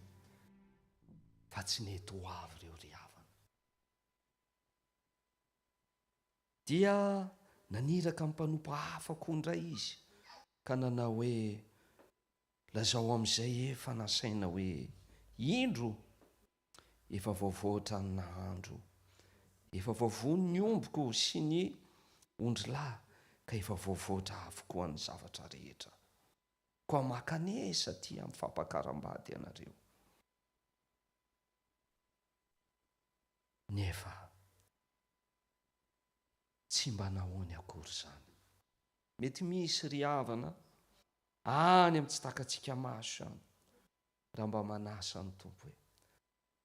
fa tsy nety ho avy ireo ry havana. Dia naniraka amin'ny mpanompo hafa koa indray izy ka nanao hoe lazao amin'izay efa nasaina hoe indro efa voavoatra ny nahandro, efa voavony ny omboko sy ny ondrilahy, ka efa voavoatra avokoa ny zavatra rehetra, koa makanesa ty amin'ny fampakaram-bady ianareo. nefa tsy mba nahoany akory zany. Mety misy ry havana any amin'ny tsy takatsika maso any raha mba manasa ny tompo hoe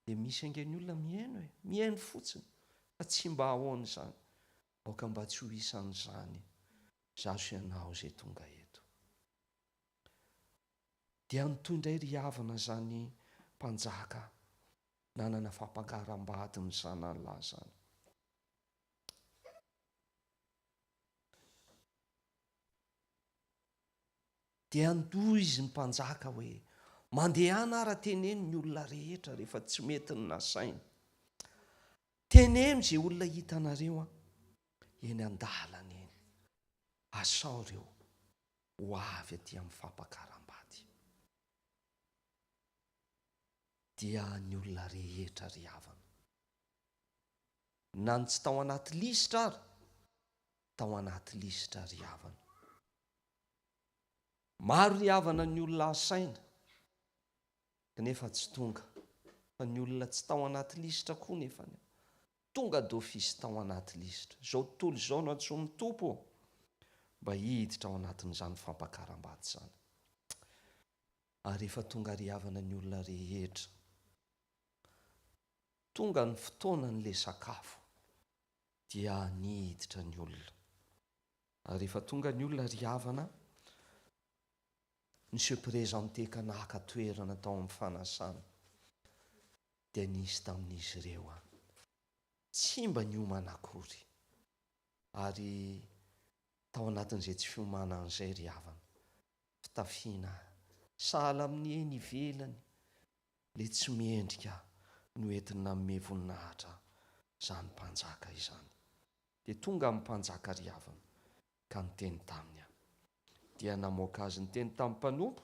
dia misy angeny olona miaino hoe miaino fotsiny fa tsy mba ahoany zany, aoka mba tsy ho isan'izany zaso ianao zay tonga eto. Dia nytoy indray ry havana zany mpanjaka nanana fampangaram-bady ny zanan'lahy zany. Dia andoha izy ny mpanjaka hoe mandehana ara teneno ny olona rehetra rehefa tsy mety ny nasainy. Teneno izay olona hitanareo eny an-dalana eny, asao ireo ho avy aty amin'ny fampangaram-bady. Dia ny olona rehetra ry havana, na ny tsy tao anaty lisitra ary tao anaty lisitra ry havana. Maro ry havana ny olona asaina kanefa tsy tonga, fa ny olona tsy tao anaty lisitra koa nefa tonga d'office tao anaty lisitra. Zao tontolo zao no antsoin'ny tompo mba hiditra ao anatin'izany fampangaram-bady zany. Ary rehefa tonga ry havana ny olona rehetra, tonga ny fotoanan'le sakafo dia nihiditra ny olona. Ary rehefa tonga ny olona ry havana, ny seprezante naka toerana tao amin'ny fanasana dia nisy tamin'izy ireo tsy mba niomana akory, ary tao anatin'izay tsy fiomanana izay ry havana, fitafiana sahala amin'ny eny ivelany le tsy miendrika no entina manome voninahitra izany mpanjaka izany. Dia tonga amin'ny mpanjaka ry havana ka niteny taminy dia namoaka azy, niteny tamin'ny mpanompo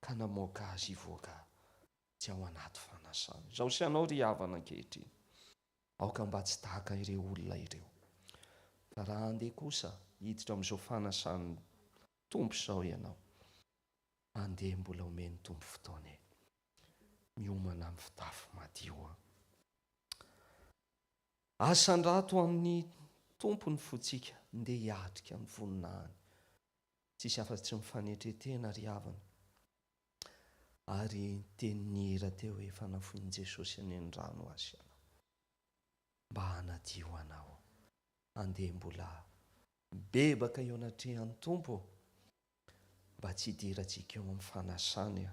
ka namoaka azy hivoaka tsy ao anaty fanasana. Zao sy anao ry havana ankehitriny, aoka mba tsy tahaka ireo olona ireo. Fa raha andeha kosa hiditra amin'izao fanasan'ny tompo izao ianao, andeha mbola omeny tompo fotoana miomana amin'ny fitafy madio. Asan-drato amin'ny tompo ny fotsika, ndeha hiatrika ny voninahiny. Tsisy afa-tsy mifanetretena ry havana. Ary tenin'ny hira teo hoe fanafoin' Jesosy any an-drano azy ianao, mba hanadio anao, andeha mbola bebaka eo anatrehan'ny tompo, mba tsy hidirantsika eo amin'ny fanasany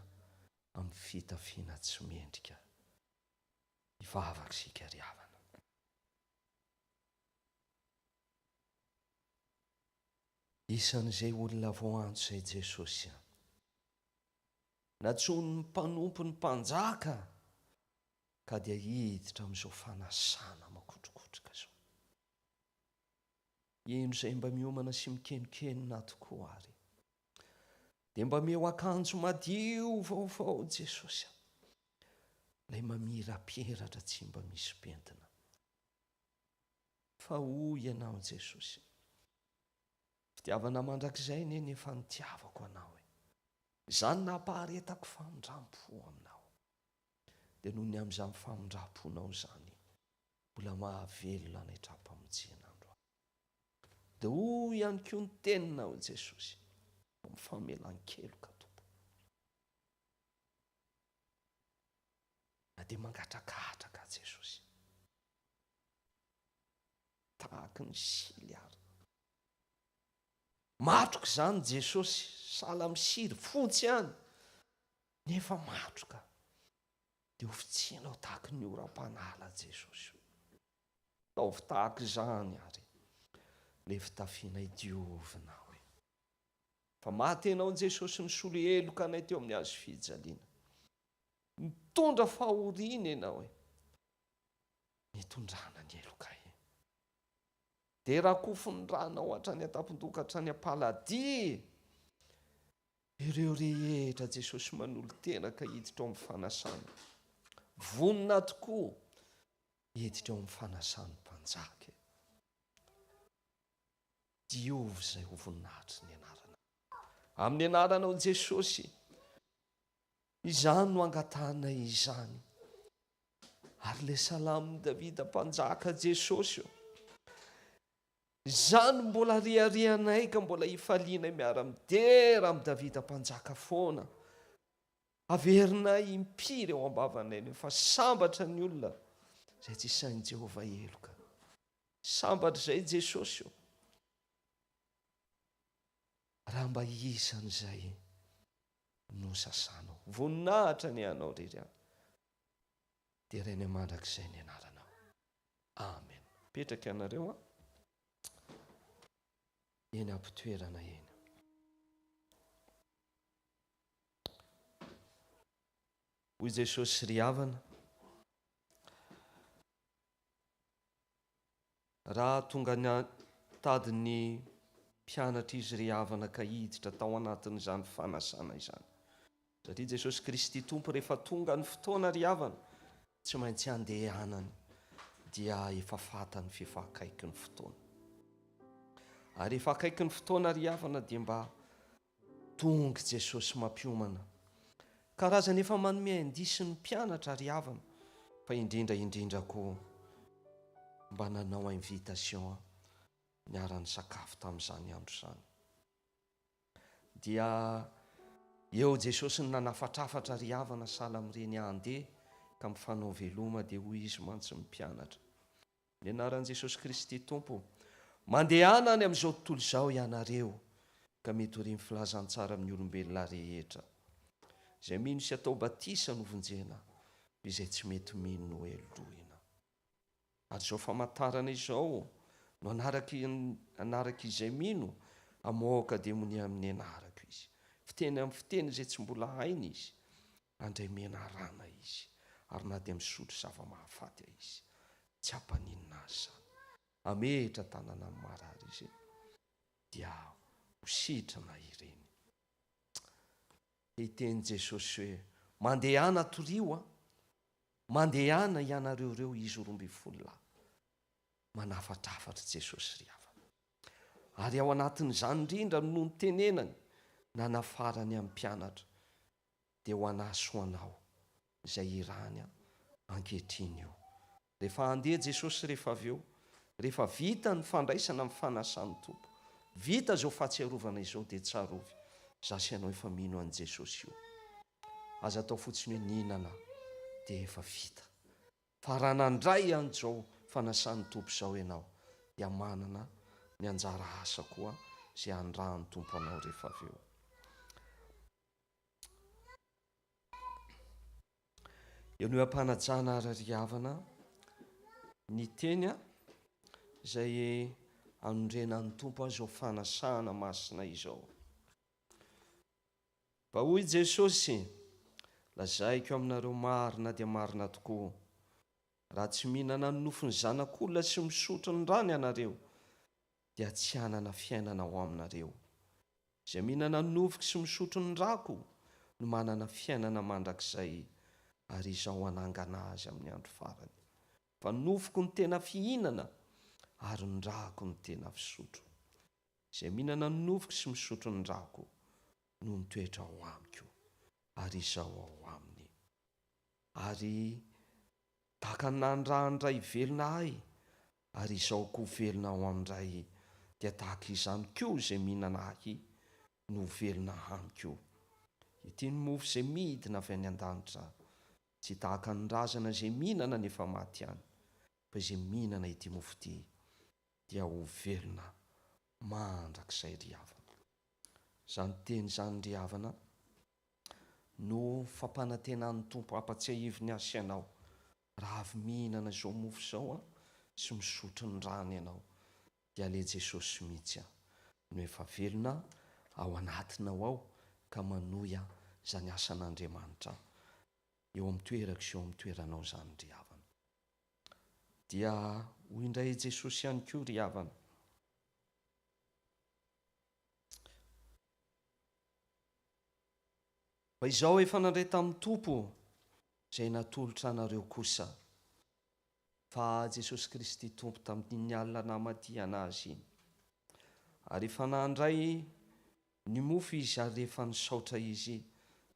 amin'ny fitafiana tsy mendrika. Hivavaka sika ry havana. Isan'izay olona voanjo izay Jesosy natsony ny mpanompo ny mpanjaka ka dia hiditra amin'izao fanasana makotrokotroka izao. Ino izay mba miomana sy mikenokenona tokoa ary, dia mba meo akanjo madio vaovao Jesosy, ilay mamirapiratra tsy mba misy pentina. Fa hoy ianao Jesosy, fitiavana mandrakizay neny efa nitiavako anao izany nampaharetako famindram-po aminao. Dia noho ny amin'izany famindram-ponao zany, mbola mahavelona ny hatrampamojena-andro. Dia hoy ihany koa ny teninao Jesosy, mifamelan-keloka tompo. Na dia mangatrakatraka Jesosy, tahaka ny sily ary. Matroka izany Jesosy, sahala misiry fotsy ihany, nefa matroka. Dia ofitsinao tahaka ny oram-panala Jesosy. Taovy tahaka izany ary, le fitafiana idiovinao. Fa maty ianao Jesosy nisolo eloka anay teo amin'ny hazo fijaliana. Mitondra fahoriana ianao mitondrana ny eloka dia raha kofon'ny ranao hatrany an-tampondoka hatrany am-paladia, ireo rehetra Jesosy manolo tena ka hiditra ao amin'ny fanasana. Vonina tokoa hiditra ao amin'ny fanasan'ny mpanjaka. Diovy izay ho voninahitry ny anarana. Amin'ny anaranao Jesosy, izany no angatana izany. Ary le salamin'i Davida mpanjaka Jesosy io, izany mbola riarianay ka mbola hifalianay miara-midera amin'ny Davida mpanjaka foana. Averinay impiry eo ambavanay fa sambatra ny olona izay tsy sain'i Jehovah eloka. Sambatra izay Jesosy io. Raha mba isan'izay no sasanao, voninahitra ny anao rery dia ireny mandrakizay ny anaranao. Amen. Petraka ianareo eny ampitoerana eny. Hoy Jesosy ry havana, raha tonga tady ny mpianatra izy ry havana ka hiditra tao anatin'izany fanasana izany. Satria Jesosy Kristy tompo rehefa tonga ny fotoana ry havana, tsy maintsy andehanany dia efa fatany fifakaiky ny fotoana. Ary efa akaiky ny fotoana ry havana dia mba tonga Jesosy mampiomana. Karazana efa manome indisy ny mpianatra ry havana, fa indrindra koa mba nanao invitation niarany sakafo tamin'izany andro izany. Dia eo Jesosy ny nanafatrafatra ry havana sahala amin'ireny andeha ka mifanao veloma dia hoy izy mantsy mpianatra. Ny anaran'i Jesosy Kristy tompo, mandehanany amin'izao tontolo izao ianareo ka mety ho filazantsara amin'ny olombelona rehetra. Izay mino sy atao batisa no vonjena, izay tsy mety mino no elolohina. Ary izao famantarana izao no anaraka izay mino amoaka demoni amin'ny anarako izy. Fiteny amin'ny fiteny izay tsy mbola hainy izy, andray menarana izy, ary na dia misotro zava-mahafaty izy, tsy hampaninina azy zany. Ametra tanana amin'ny marary izy dia ho sitrana ireny. Hiteny Jesosy hoe, mandehana torio, mandehana ianareo ireo izy 12 lahy. Manafatrafatra Jesosy ry havana. Ary ao anatin'izany indrindra no nitenenany nanafarany amin'ny mpianatra dia ho anaso ho anao izay irany ankehitriny io. Rehefa andeha Jesosy rehefa avy eo, rehefa vita ny fandraisana amin'ny fanasan'ny tompo, vita izao fahatsiarovana izao dia tsarovy. Zasy ianao efa mino an'i Jesosy io. Aza atao fotsiny hoe ninana dia efa vita. Fa raha nandray an'izao fanasan'ny tompo izao ianao, dia manana ny anjara asa koa izay andrahan'ny tompo anao rehefa avy eo. Eo ny ampanajana ry havana ny teny izay anondrenan'ny tompo azy ao fanasana masina izao. Mba hoy Jesosy, lazaiko aminareo marina dia marina tokoa, raha tsy mihinana ny nofon'ny zanak'olona sy misotro ny rano ianareo, dia tsy hanana fiainana ao aminareo. Izay mihinana ny nofoky sy misotro ny rako no manana fiainana mandrakizay, ary izao hanangana azy amin'ny andro farany. Fa ny nofoko ny tena fihinana, ary ny rako ny tena fisotro. Izay mihinana ny nofoky sy misotro ny rako no mitoetra ao amiko, ary izao ao aminy. Ary tahaka nandray velona ahy, ary izao koa velona ao amin'ray, dia tahaka izany koa izay mihinana ahy no velona amiko. Ity ny mofo izay midina avy any an-danitra, tsy tahaka ny razana izay mihinana nefa maty ihany, fa izay mihinana ity mofo ity dia ho velona mandrakizay ry havana. Izany teny izany ry havana no fampanantenan'ny tompo hampatsiahiviny azy ianao. Raha avy mihinana izao mofo izao sy misotro ny rano ianao, dia ale Jesosy mihitsy no efa velona ao anatinao ao ka manohy izany asan'Andriamanitra eo amin'ny toerako sy eo amin'ny toeranao izany ry havana. Dia hoy indray Jesosy ihany koa ry havana, fa izao efa nandray tamin'ny tompo izay natolotra anareo kosa. Fa Jesosy Kristy tompo tamin'ny alina namadihana azy iny. Ary efa nandray ny mofo izy, ary rehefa nisaotra izy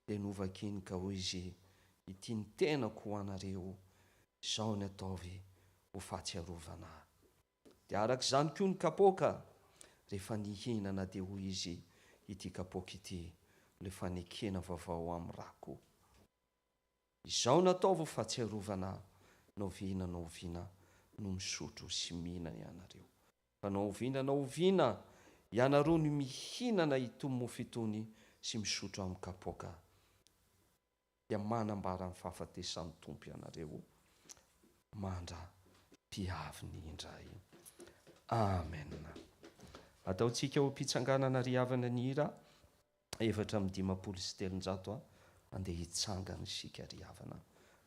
dia novakiny ka hoy izy, ity ny tenako ho anareo izao ny ataovy ho fahatsiarovana. Dia arak'izany koa ny kapoaka rehefa nihinana dia hoy izy ity kapoaka ity, le fanekena vaovao amin'ny rako. Izao nataovy ho fahatsiarovana, naoviana no misotro sy mihina ianareo. Fa naoviana ianareo no mihinana itony mofo itony sy misotro amin'ny kapoaka, dia manambara amin'ny fahafatesan'ny Tompo ianareo mandra-piaviny indray. Amen. Ataontsika ho mpitsanganana riavana ny hira 7:500 andeha hitsangana isika riavana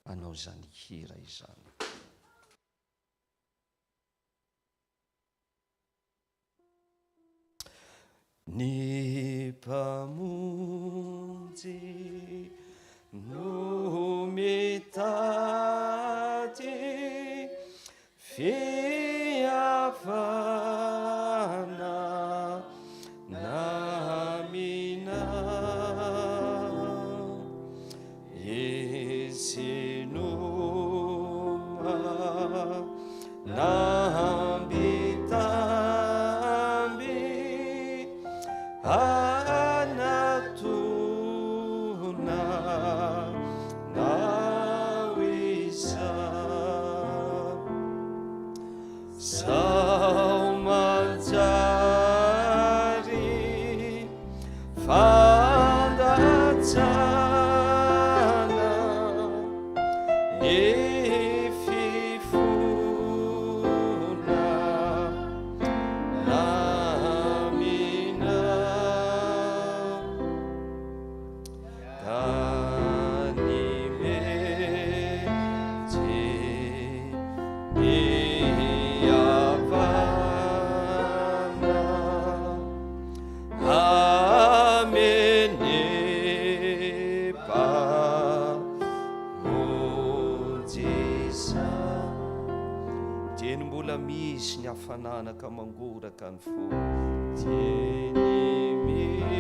anao zany hira izany. Ny mpamonjy no mitady fiavana namina, izy noma nambitambi anatuna nawisa saumanjari fandatsana ififuna namina, tieny mbola misy ny hafananaka mangoraka ny fo, tieny misy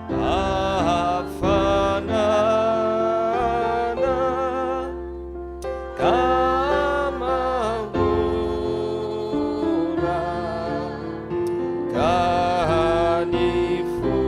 hafanana ka mangora ka ny fo, ka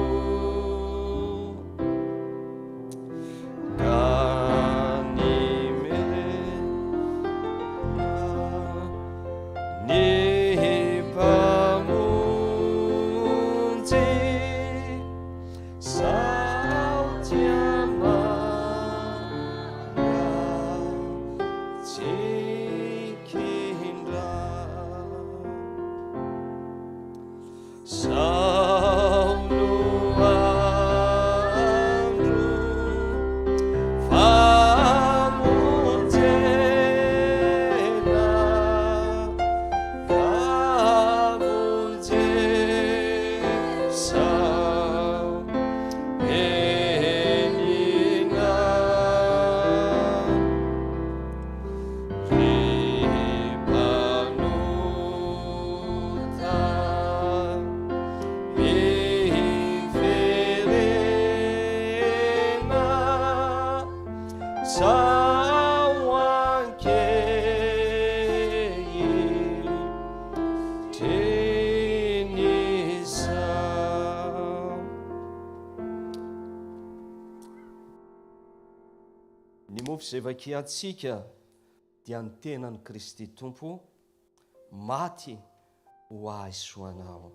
zay vakiantsika dia ny tenan'i Kristy Tompo maty ho ahy sy ho anao.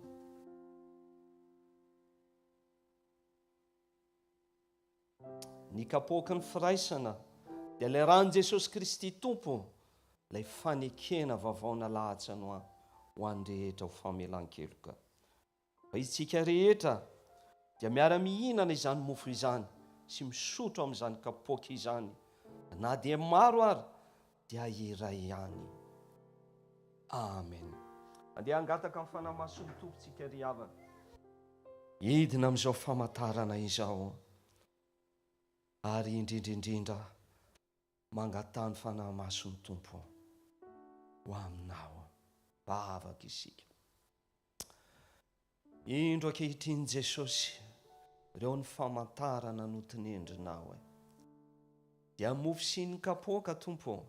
Ny kapoaka ny firaisana dia ilay ran'i Jesosy Kristy Tompo, ilay fanekena vaovao nalahatsa ho an'ny rehetra ho famelan-keloka. Fa isika rehetra dia miara-mihinana izany mofo izany sy misotro amin'izany kapoaka izany, na dia maro ary dia iray ihany. Amen. Andeha hangataka amin'ny fanahy mason'ny tompontsika ry havana, hidina amin'izao famantarana izao, ary indrindrindrindra mangatany fanahy mason'ny tompo ho aminao, bavaka isika. Indro ankehitriny Jesosy, ireo ny famantarana no tenendrinao. dia mofo sy ny kapoaka tompo,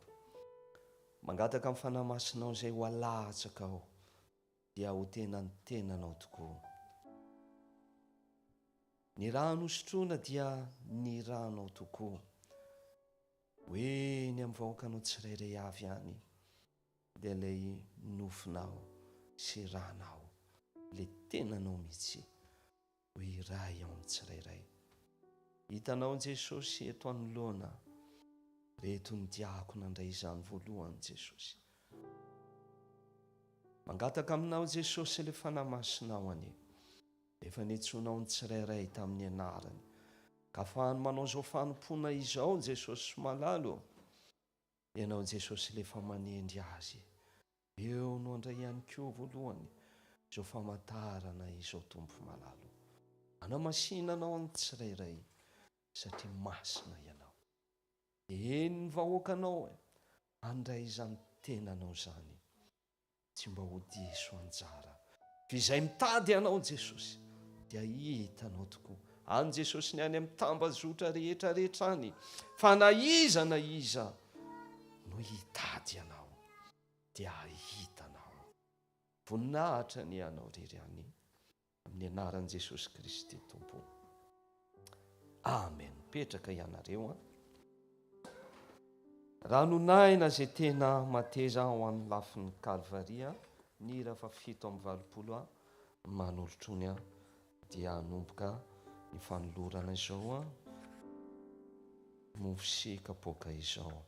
mangataka amin'ny fanahy masinao izay ho alatsaka ao dia ho tena ny tenanao tokoa. Ny raha nosotroana dia ny ranao tokoa, hoe ny amin'ny vahoakanao tsirairay avy ihany dia ilay nofinao sy ranao, ilay tenanao mihitsy ho iray ao amin'ny tsirairay. Hitanao Jesosy eto anoloana, reto ny diako nandray izany voalohany Jesosy. Mangataka aminao Jesosy ilay fanahy masinao anie, efa nitsonao ny tsirairay tamin'ny anarany, ka afahany manao izao fanompoana izao Jesosy malalo. Ianao Jesosy lefa manendry azy, eo no andray ihany koa voalohany izao famantarana izao tompo malalo. Anamasinanao amin'ny tsirairay satria masina ianao. Eny ny vahoakanao andray izany tenanao zany, tsy mba ho diso anjara. Fizay mitady ianao Jesosy dia hitanao tokoa. Any Jesosy ny any amin'ny tambazotra rehetra rehetra any, fa na iza no hitady ianao dia hitanao. Voninahitra ny ianao rery any, amin'ny anaran'i Jesosy Kristy tompo. Amen. Petraka ianareo. Raha nonaina zay tena mateza ho amin'ny lafin'ny Kalvaria, ny raha 7:20 manolotrony dia hanomboka ny fanolorana izao mofo sy kapoaka izao.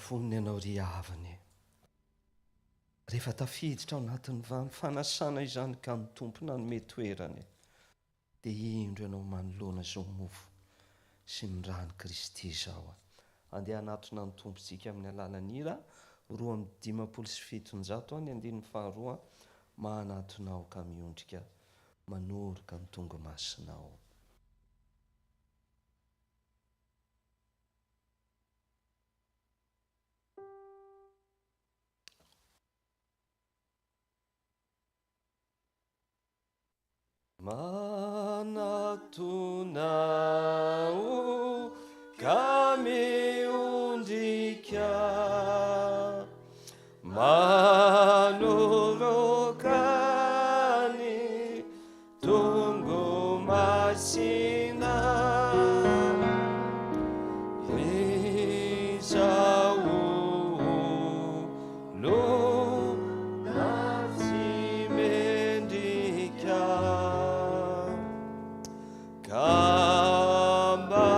Voniny ianao ry havany, rehefa tafiditra ao anatin'ny fanasana izany ka ny tompona ny toerany, dia indro ianao manoloana izao mofo sy ny rany Kristy izao. Andeha anatona ny tompontsika amin'ny alalan'ny hira 2:570 ny 2:2 mahanatonao ka miondrika manoroka ny tonga masinao. Manatonao masina izao lo nasy mendrika kamba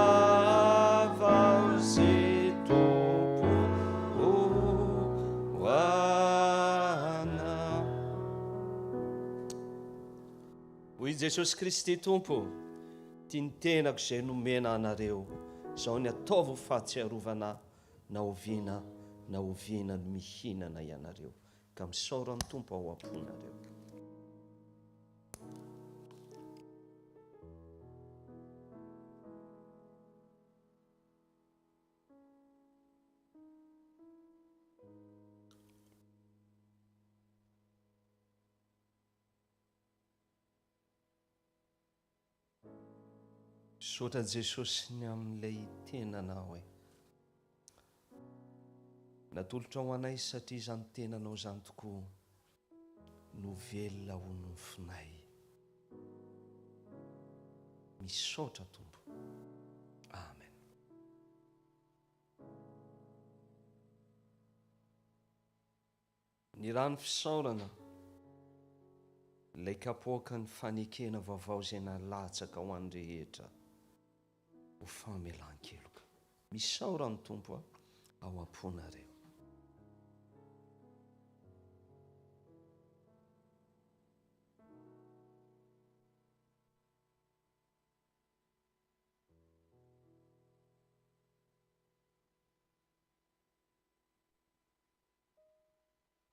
vao sy tompo hoana. Hoy Jesosy Kristy tompo, tia ny tenako izay nomena anareo, izao ny ataovo fahatsiarovana na oviana ny mihinana ianareo, ka misaorany tompo ao am-ponareo. Misaotra Jesosy ny amin'ilay tenanao hoe natolotra ho anay satria izany tenanao izany tokoa no velona ho nofinay. Misaotra tompo. Amen. Ny rano fisaorana ilay kapoaka ny fanekena vaovao izay nalatsaka ho an'ny rehetra ho famelan-keloka. Misaorany tompo ao am-ponareo.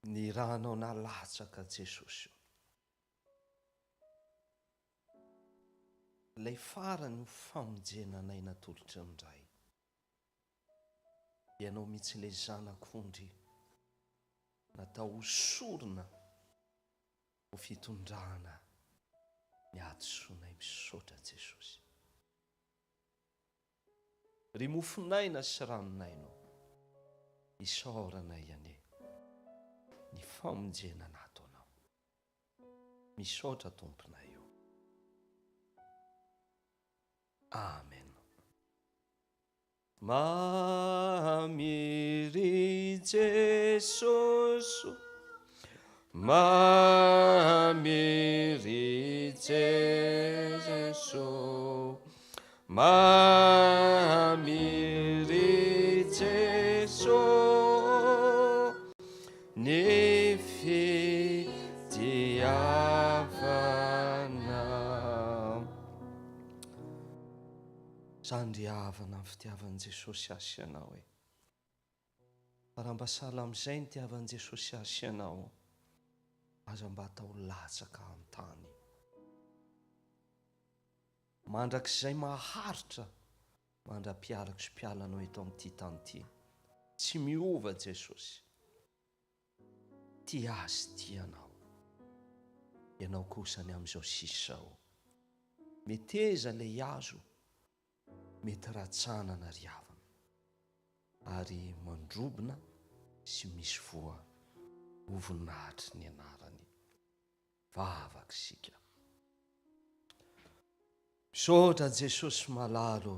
Ny ranao nalatsaka Jesosy, ilay farany ho famonjenanay natolotra indray. Ianao mihitsy ilay zanak'ondry natao hosorona ho fitondrana ny atosoanay. Misaotra Jesosy. Ry mofonaina sy ranonainao, isaoranay ane ny famonjenana ataonao. Misaotra tomponay io. Amen. Mamiry Jesosy, mamiry Jesosy, mamiry Jesosy, ny fitiavana. Sandriavana ny fitiavan'i Jesosy asianao hoe raha mba sahala amin'izay ny tiavan'i Jesosy asianao, aza mba atao latsaka an-tany. Mandrak'izay maharitra mandra-piaraka sy mpialanao eto amin'ity tany ity. Tsy miova Jesosy. Tia azy tianao. Ianao kosa ny amin'izao sisao. Meteza ilay azo, mety ratsanana ry havana, ary mandrobona sy misy voa ho voninahitry ny anarany. Vavaka isika. Misaotra Jesosy malalo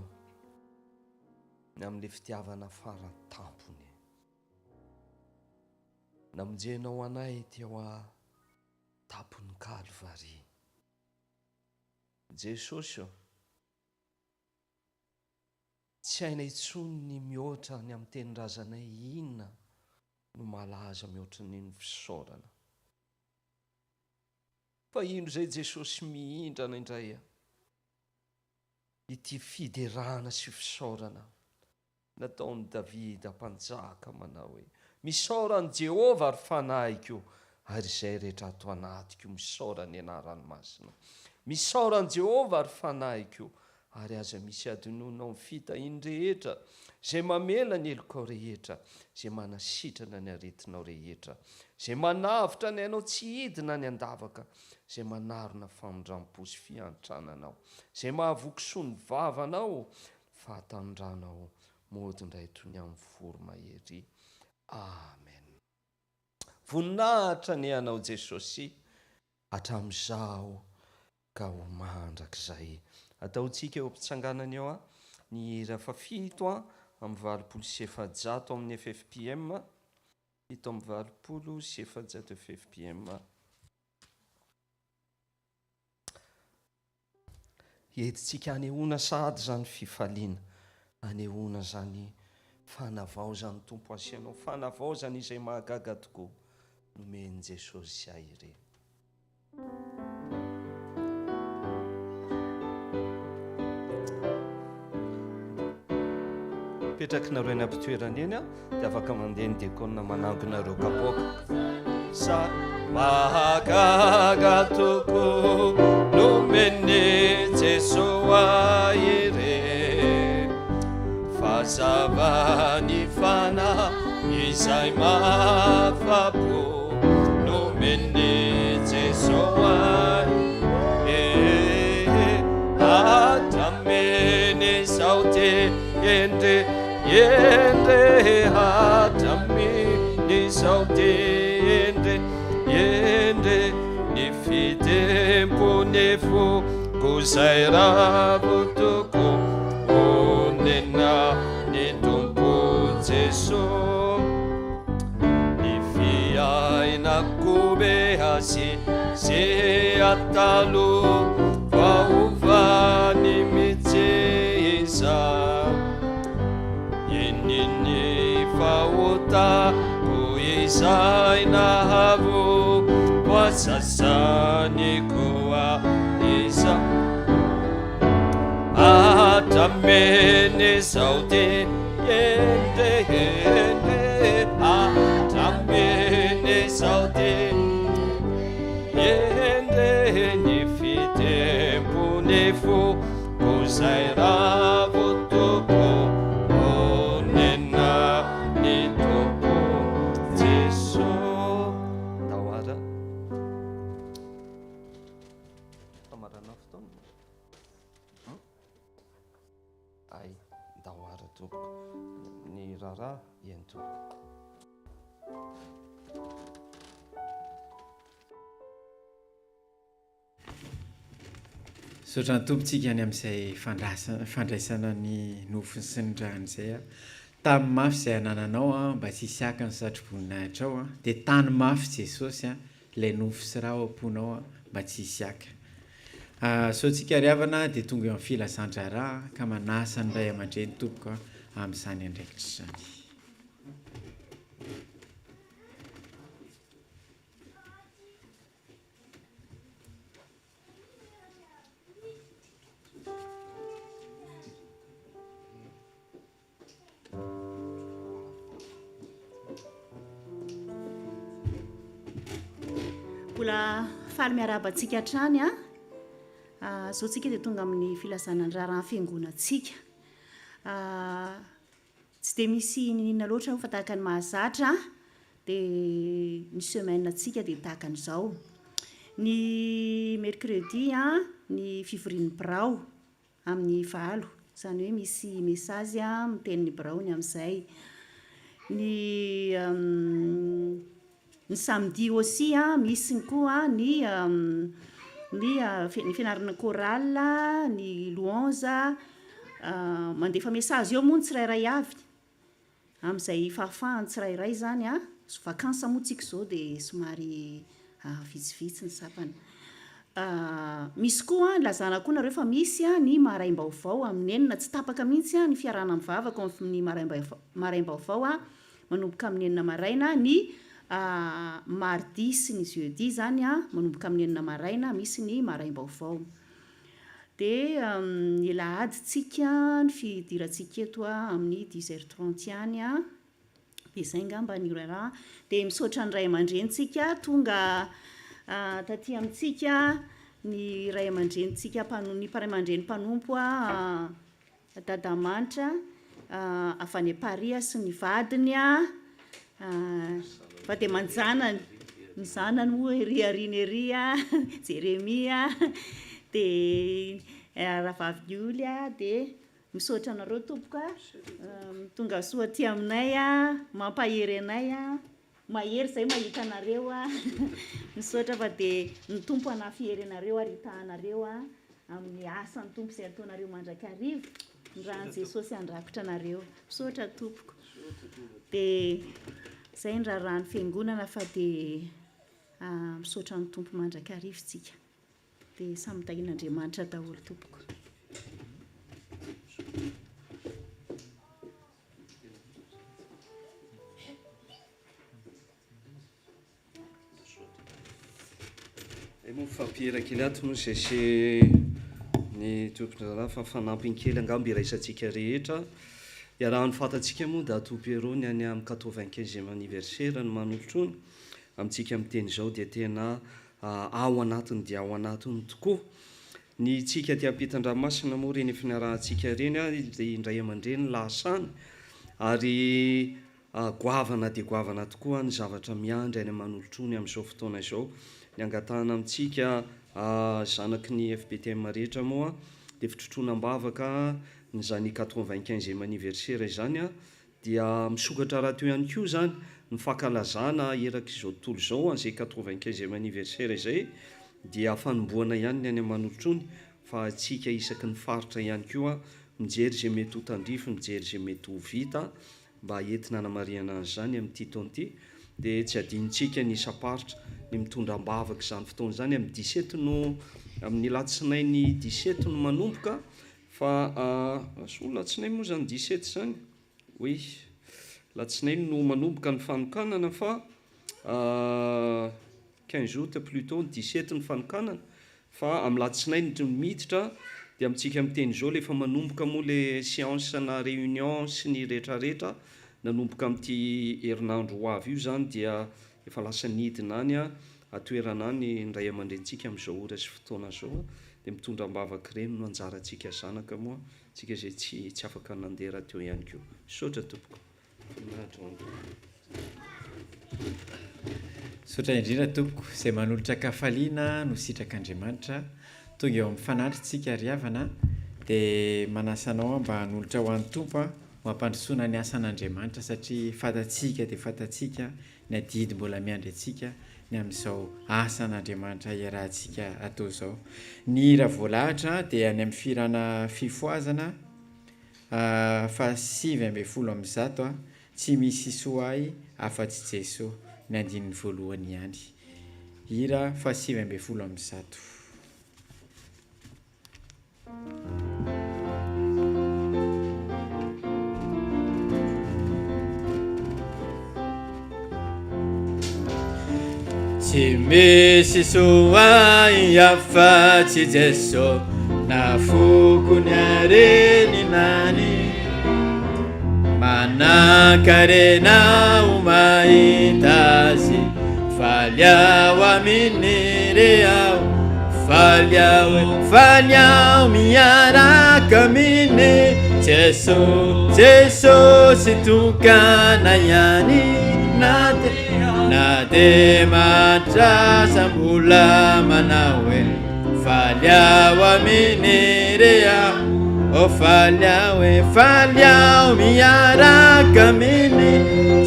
ny amin'ilay fitiavana faran-tampony. Namonjenao anay teo a-tampon'ny Kalvari. Jesosy tsy hainay intsony ny mihoatra ny amin'ny tenin-drazanay inona no malaza mihoatra ny fisaorana. Fa ino izay Jesosy mihindrana indray ity fiderana sy fisaorana nataon'i Davida mpanjaka manao hoe misaoran'i Jehovah ary fanahiko ary izay rehetra ato anatiko. Misaorany anarany masina. Misaoran'i Jehovah ary fanahiko ary aza misy adinonao fitahiny rehetra, izay mamela ny elokao rehetra, izay manasitrana ny aretinao rehetra, izay manavitra ny hainao tsy hidina ny andavaka, izay manarona famondram-po sy fiantrananao, izay mahavokisoa ny vavanao, fahatandranao mody indray toy ny amin'ny voromahery. Amen. Voninahitra ny anao Jesosy hatramin'izao ka ho mandrakizay ataontsika eo ampitsanganana eo ny hira fafito amin'ny 700 amin'ny FFPM, fito amin'ny 700 FFPM. Editsika anehoana sahady zany fifaliana, anehoana zany fanavao zany tompo asianao, fanavao zany izay mahagaga tokoa nomeny Jesosy sy ahy ireny. Petraky nareo eny ampitoerana eny dia afaka mandeha ny dekona manangonareo kapoaka. Sa mahagaga tokoa nomeny Jesosy ahy ireny, fazavany fana izay mahafapo nomeny Jesosy ahy, hatrameny zao te endre hatrameny zao te endre ny fitempony foko zay ravotoko onena ny tompo Jesosy, ny fiainako be azy ze atalo vaovany mijeza, eniny fahotako izay nahavo voasasany koa iza, hatrameny zao te endre hatrameny zao te endre ny fitempony foko zay ravotoko onena ny tompo Jesosy. Dahoara famarana fotoana ay dahoara tompoko ny rara eny tompoko. Sotra ny tompontsika any amin'izay fandraisana ny nofony sy ny rany izay tamin'ny mafy izay anananao mba tsy hisy aka ny satroboninahitra ao dia tany mafy Jesosy ilay nofo sy raha ao am-ponao mba tsy hisy aka. So tsika riavana dia tonga eo amin'ny filasan-draharaha ka manasa ny ray aman-dreny tompoko amin'izany andraikitra izany. Mbola faly miarabantsika hatrany zao tsika dia tonga amin'ny filasanan-draharaha fiangonantsika. Tsy dia misy ninona loatra fa tahaka ny mahazatra dia ny semaine tsika dia tahaka an'izao. Ny mercredi ny fivorian'ny birao amin'ny 9 izany hoe misy mesazy mitenin'ny birao ny amin'izay. Ny samedi aussi misy koa ny fianarana chorale, ny louange, mandefa mesazy eo moa ny tsirairay avy amin'izay fahafahany tsirairay zany vakansa moa tsika zao dia somary vitsivitsy ny sapany. Misy koa lazana koa nareo fa misy ny maraim-baovao amin'ny enina tsy tapaka mihitsy ny fiarahana mivavaka amin'ny maraim-baovao manomboka amin'ny enina maraina, ny mardi sy ny jeudi zany manomboka amin'ny enina maraina misy ny maraim-baovao. Dia ny lahadintsika ny fidirantsika eto amin'ny 10h30 any dia izay ngamba ny raha. Dia misaotra ny ray aman-drenitsika tonga taty amintsika ny ray aman-drenitsika ny mparay aman-dreny mpanompo Dadamanitra avy any Paris sy ny vadiny fa dia manjanany ny zanany moa ery arina ery Jeremia dia Ravavy Oly dia misaotra anareo tompoka tonga soa aty aminay mampahery anay mahery izay mahita anareo misaotra fa dia ny tompo anafihery anareo ary hitahanareo amin'ny asany tompo izay ataonareo mandrakariva ny rahan' jesosy andrakotra anareo misaotra tompoko dia izay ny raharahany fiangonana fa dia misaotra ny tompo mandrakarivintsika dia samy tahin'Andriamanitra daholo tompoko. moa fampiheraka ilato moa zese ny tompon-draharaha fa fanampiny kely angamby iraisantsika rehetra raha ny fantatsika moa da tompero ny any amin'ny 95e anniversaire ny manolotrony amintsika miteny izao dia tena ao anatiny dia ao anatiny tokoa ny tsika ty ampitan-dranomasina moa reny efa niarahantsika reny dia indray aman-dreny lasany ary goavana dia goavana tokoa ny zavatra miandry any manolotrony amin'izao fotoana izao ny angatahana amintsika zanaky ny FBTM rehetra moa dia fitrotroanam-bavaka ny zany 95e anniversaire izany dia misokatra raha teo ihany koa zany ny fankalazana eraky izao tontolo izao an'izay 95e anniversaire izay dia fanomboana ihany ny any manolotrony fa atsika isaky ny faritra ihany koa mijery zay mety ho tandrify mijery zay mety ho vita mba entina anamariana an'izany amin'ity taon'ity dia tsy adinontsika ny isa-paritra ny mitondram-bavaka izany fotoana izany amin'ny 17 no amin'ny latsinainy 17 no manomboka fa so latsinainy moa zany 17 zany oui latsinainy no manomboka ny fanokanana fa 15 août plutôt 17 ny fanokanana fa amin'ny latsinainy no miditra dia amintsika miteny izao lefa manomboka moa le séance na réunion sy ny rehetrarehetra nanomboka amin'ity herinandro ho avy io zany dia efa lasa nidina any atoerana any ndray aman-drentsika amin'izao ora sy fotoana zao dia mitondram-bavaka reny no anjarantsika zanaka moa tsika zay tsy afaka nandera teo ihany koa saotra tompoko sotra indrindra tompoko izay manolotra kafaliana no sitrak'Andriamanitra tonga eo amin'ny fanatritsika riavana dia manasanao mba hanolotra ho an'ny tompo mampandrosoana ny asan'Andriamanitra satria fatatsika dia fatatsika ny adidy mbola miandry atsika ny amin'izao asan'Andriamanitra iarahantsika atao izao ny raha voalahatra dia any amin'ny firana fifoazana fa 8:100 tsy misy isoay afa-tsy Jesosy ny andininy voalohany ihany hira fa 8:100 Tsy misy soay afa-tsy Jesosy na fokony areninany manankarena ho mahita azy faly aho amin'ny reao faly aho miaraka aminy Jesosy tokana ihany na de matrasa mbola manao hoe faly aho amin'ny reao faly aho miaraka aminy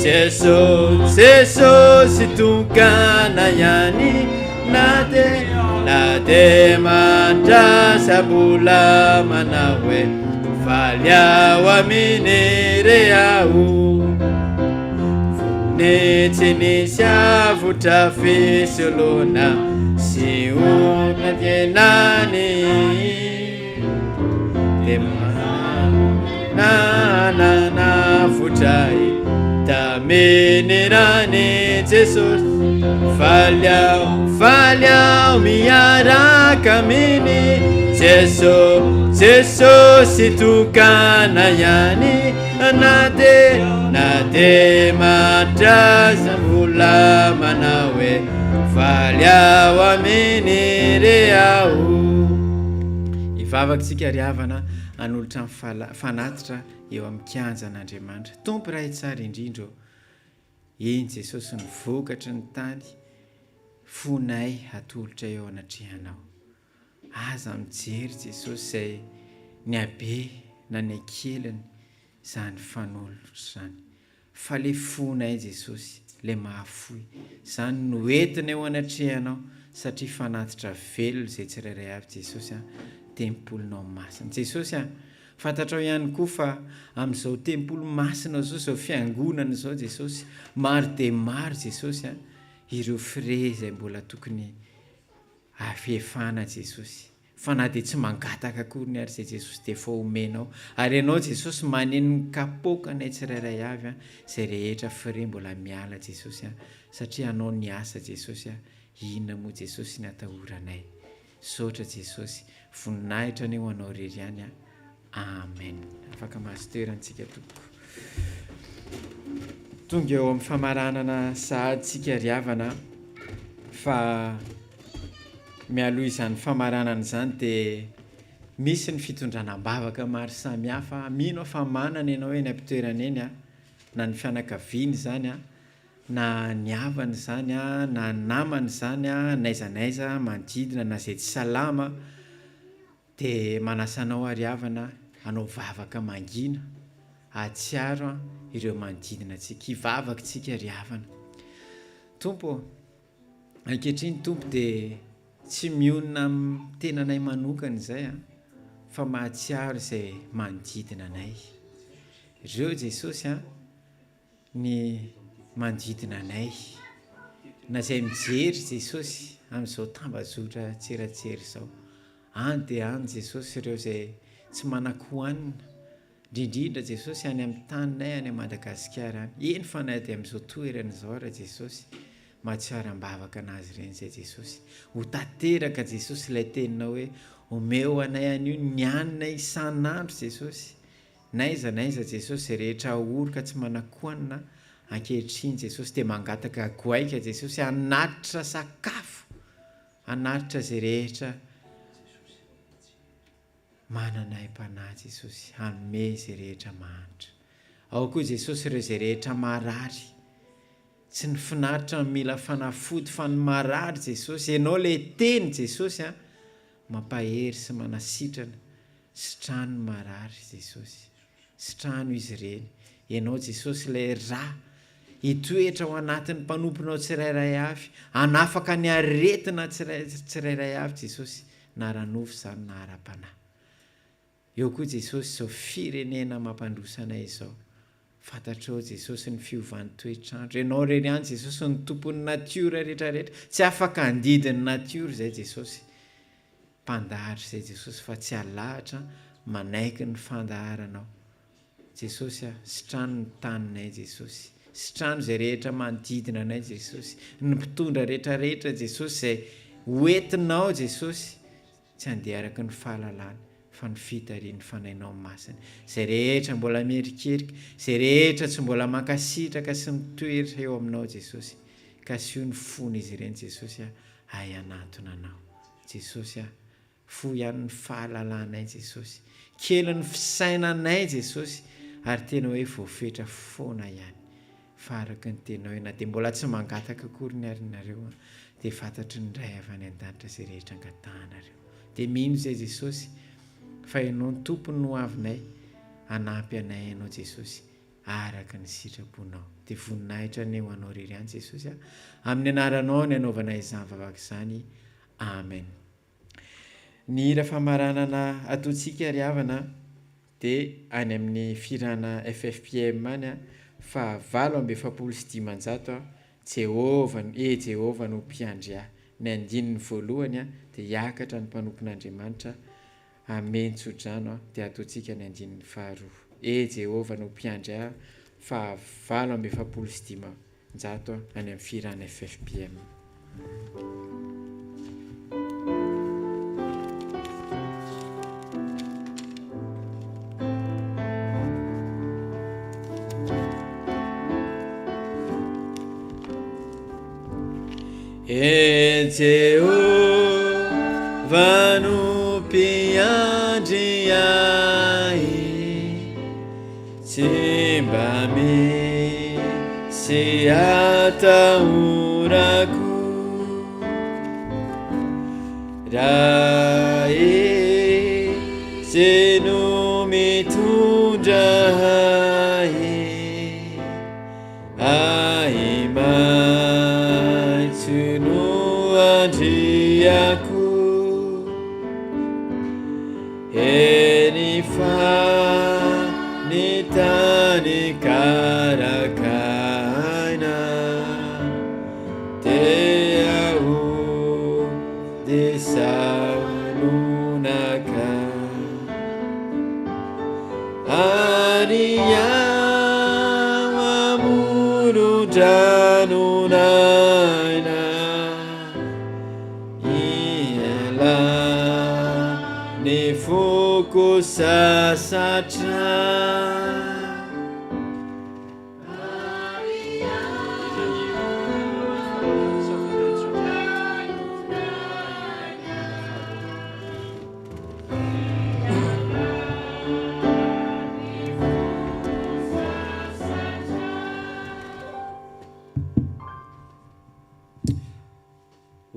Jesosy tokana ihany na de matrasa mbola manao hoe faly aho amin'ny reao tsy nisy avotra fisolona sy ona dienany de manana fotray tamenerany Jesosy faly aho miaraka aminy Jesosy tokana ihany na de matrasa mbola manao hoe faly aho amin'ny reao ivavakantsika riavana hanolotra amin'ny fanatitra eo amin'ny kianjan'Andriamanitra tompo raha tsara indrindra eny Jesosy ny vokatra ny tany fonay atolotra eo anatrehanao aza mijery Jesosy izay ny abe na ny akeliny zany fanolotra zany fa le fonay Jesosy le mahafoy zany no entina eo anatrehanao satria fanatitra velona izay tsirairay avy Jesosy tempolinao masina jesosy a fantatrao ihany koa fa amin'izao tempolo masina zao zao fiangonana zao jesosy maro de maro jesosy a ireo fre zay mbola tokony afefana jesosy fa na de tsy mangataka akory ny ary zay jesosy de fa omenao ary ianao jesosy maneno kapokanay tsirairay avy a zay rehetra fre mbola miala jesosy a satria anao ny asa jesosy a inona moa jesosy ny atahoranay sotra jesosy voninahitra ny ho anao rery ihany a amen afaka mahasotoerantsika tompoko tonga eo amin'ny famaranana sahadsika riavana fa mialoha izany famaranana izany de misy ny fitondranam-bavaka maro samihafa mino fa manana ianao eny ampitoerana eny a na ny fianakaviany zany a na ny havany zany a na namany zany a naizanaiza manodidina na zay tsy salama de manasanao ariavana anao vavaka mangina atsiaro a ireo manodidina antsika hivavaka tsika riavana tompo ankehitriny tompo de tsy mionona tenanay manokana izay a fa mahatsiaro izay manodidina anay ireo jesosy a ny manodidina anay na zay mijery jesosy amin'izao tambazotra tseratsery zao any de any jesosy ireo zay tsy manan-kohanina indrindrindra jesosy any amin'ny taninay any Madagasikara eny fa na de amin'izao toerana zao raha jesosy mahatsiaram-bavaka anazy ireny zay jesosy ho tanteraka jesosy ilay teninao hoe omeo anay an'io ny anina isan'andro jesosy naiza jesosy rehetra oroka tsy manan-kohanina ankehitriny jesosy de mangataka goaika jesosy anatitra sakafo anatitra zay rehetra manana im-panahy jesosy anome zay rehetra mahanitra ao koa jesosy ireo zay rehetra marary tsy ny finaritra mila fanafody fa ny marary jesosy ianao le teny jesosy a mampahery sy manasitrana sitrano marary jesosy sitrano izy ireny ianao jesosy le ra hitoetra ao anatin'ny mpanomponao tsirairay avy anafaka ny aretina tsirairay avy jesosy na ranofo zany na ara-panahy eo koa jesosy zao firenena mampandrosanay izao fantatrao jesosy ny fiovan'ny toetrandro ianao rery any jesosy ny tompon'ny natiora rehetrarehetra tsy afaka andidiny natiora zay jesosy mpandahatra zay jesosy fa tsy alahatra manaiky ny fandaharanao jesosy a sitrano ny taninay jesosy sitrano zay rehetra manodidina anay jesosy ny mpitondra rehetrarehetra jesosy zay hoentinao jesosy tsy andeha araka ny fahalalana fa ny fitariany fanainao masina zay rehetra mbola mierikerika zay rehetra tsy mbola mankasitraka sy mitoeritra eo aminao jesosy ka sy io ny fony izy ireny jesosy a ay anatona anao jesosy a fo ihany ny fahalalanay jesosy kely ny fisainanay jesosy ary tena hoe voafetra foana ihany fa araka ny tenao na de mbola tsy mangataka akory ny arinareo de fantatry ny ray avy any an-danitra zay rehetra angatahanareo de mino zay jesosy fa ianao ny tompony no avinay anampy anay ianao jesosy araka ny sitraponao de voninahitra ny ho anao rery any jesosy a amin'ny anaranao ny anaovanay izany vavaka izany amen ny hira famaranana ataontsika riavana de any amin'ny firana FFPM any a fa 8:7 a Jehova no mpiandry ny andininy voalohany a de hiakatra ny mpanompon'Andriamanitra amentsojano de ataontsika ny andininy faharoa Jehova no mpiandry fa 8:7 any amin'ny firana FFPM. Jehova no mpiandry ahy tsy mba misy atahorako raha izy no mitondra ahy maitso no andriako ny fanitany karakaina teao de saolonaka ariao amoron-dranonaina iela ny foko sasatra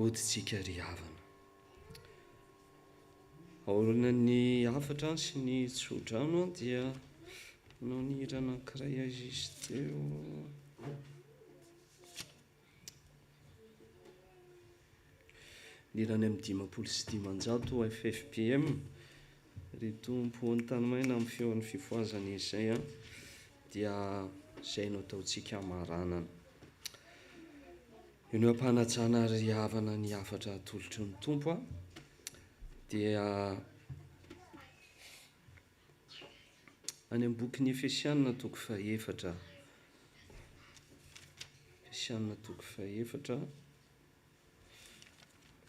oditsika ry havana aorina ny afatra sy ny tsodrano a dia manao ny hira anankiray azy izy teo nirany amin'ny 580 FFPM ry tompo ny tanymaina amin'ny feon'ny fifoazana izay a dia izay no ataontsika maranana io no ampanajana ry havana ny afatra atolotry ny tompo a dia any amin'ny boky Efesianina toko fahaefatra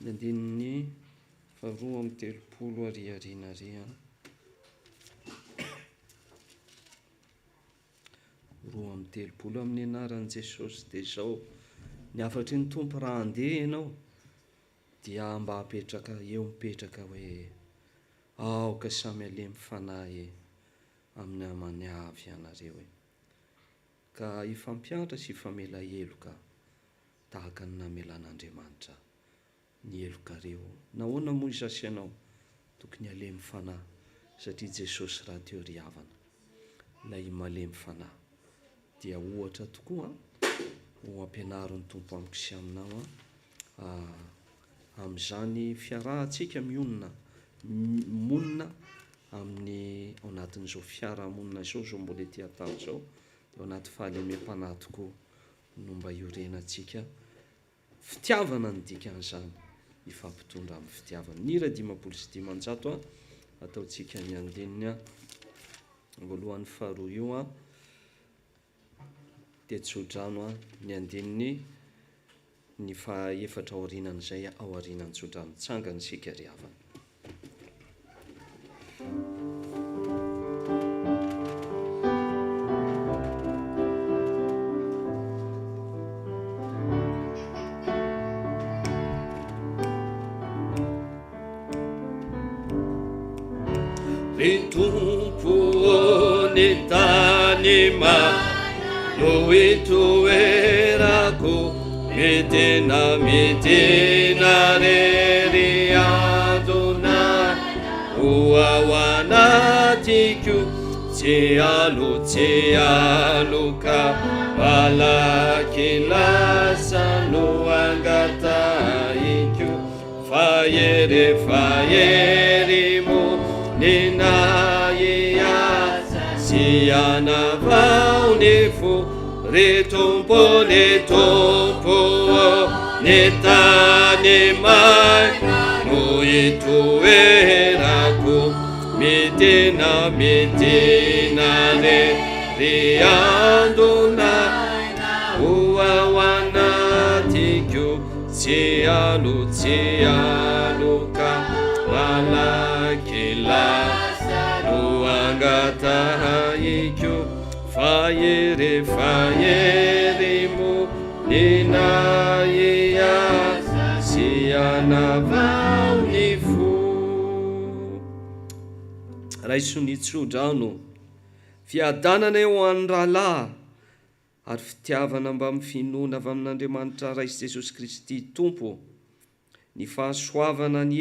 ny andininy 2:30 ariariana ry a 2:30 amin'ny anaran'i Jesosy dia zao ny afatry ny tompo raha andeha ianao dia mba apetraka eo mipetraka hoe aoka samy alemy fanahy amin'ny amany avy ianareo ka ifampianatra sy ifamela heloka tahaka ny namelan'Andriamanitra ny helokareo nahoana moa izasy ianao tokony alemy fanahy satria Jesosy raha teo ry havana ilay malemy fanahy dia ohatra tokoa ho ampianaron'ny tompo amiko sy aminao amin'izany fiarahantsika monina amin'ny ao anatin'izao fiarahamonina izao zao mbola ety atao zao ao anaty fahalemem-panahy tokoa no mba iorenantsika fitiavana ny dikan'izany ifampitondra amin'ny fitiavana ny hira 580 ataontsika ny andininy voalohany faharoa io dia tsodrano ny andininy ny fahaefatra aorinana izay ao aorianany tsodrano tsangany sika ry havana ry tompo ny tany ma no itoerako mitena rery Adonai ho ao anatiko tsy aloka malaky lasa no angatahiko fahery mo ninaiya sy anavao ny fo ry tompo ny tany mai no itoerako mitena rery Adonai ho ao anatiko tsy aloka malaky lasa no angatahiko fahery mo ninaiya sy anavao ny fo raisonitsodrano fiadanana eo an'ny rahalahy ary fitiavana mba amin'ny finoana avy amin'Andriamanitra raisy Jesosy Kristy tompo ny fahasoavana ny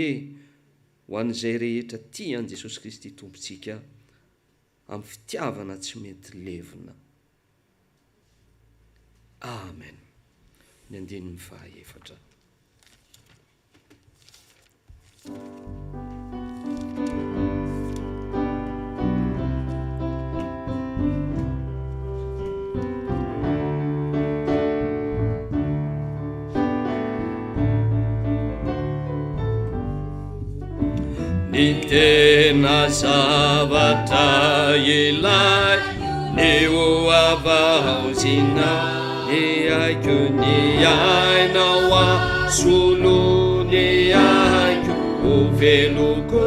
ho an'izay rehetra tian' Jesosy Kristy tompontsika amin'ny fitiavana tsy mety levina amen ny andininy fahaefatra ny tena zavatra ilay eo avaozina ny aiko ny ainao a solo ny aiko ho veloko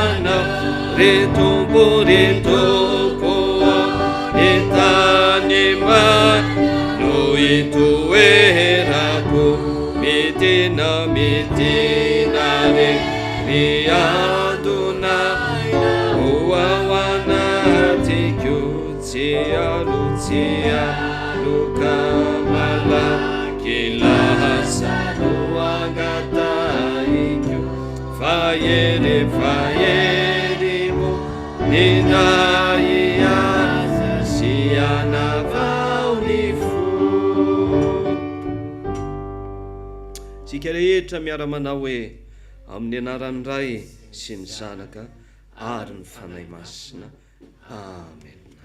anao retombo retombo etany mai no itoerako metena metena re miadona ho ao anatiko tsy aloka malaky lasa no agataiko fahery mo ninaiaza sy anavao ny fo. sika rehetra miara-manao hoe amin'ny anaran'ny ray sy ny zanaka ary ny fanahy masina amen.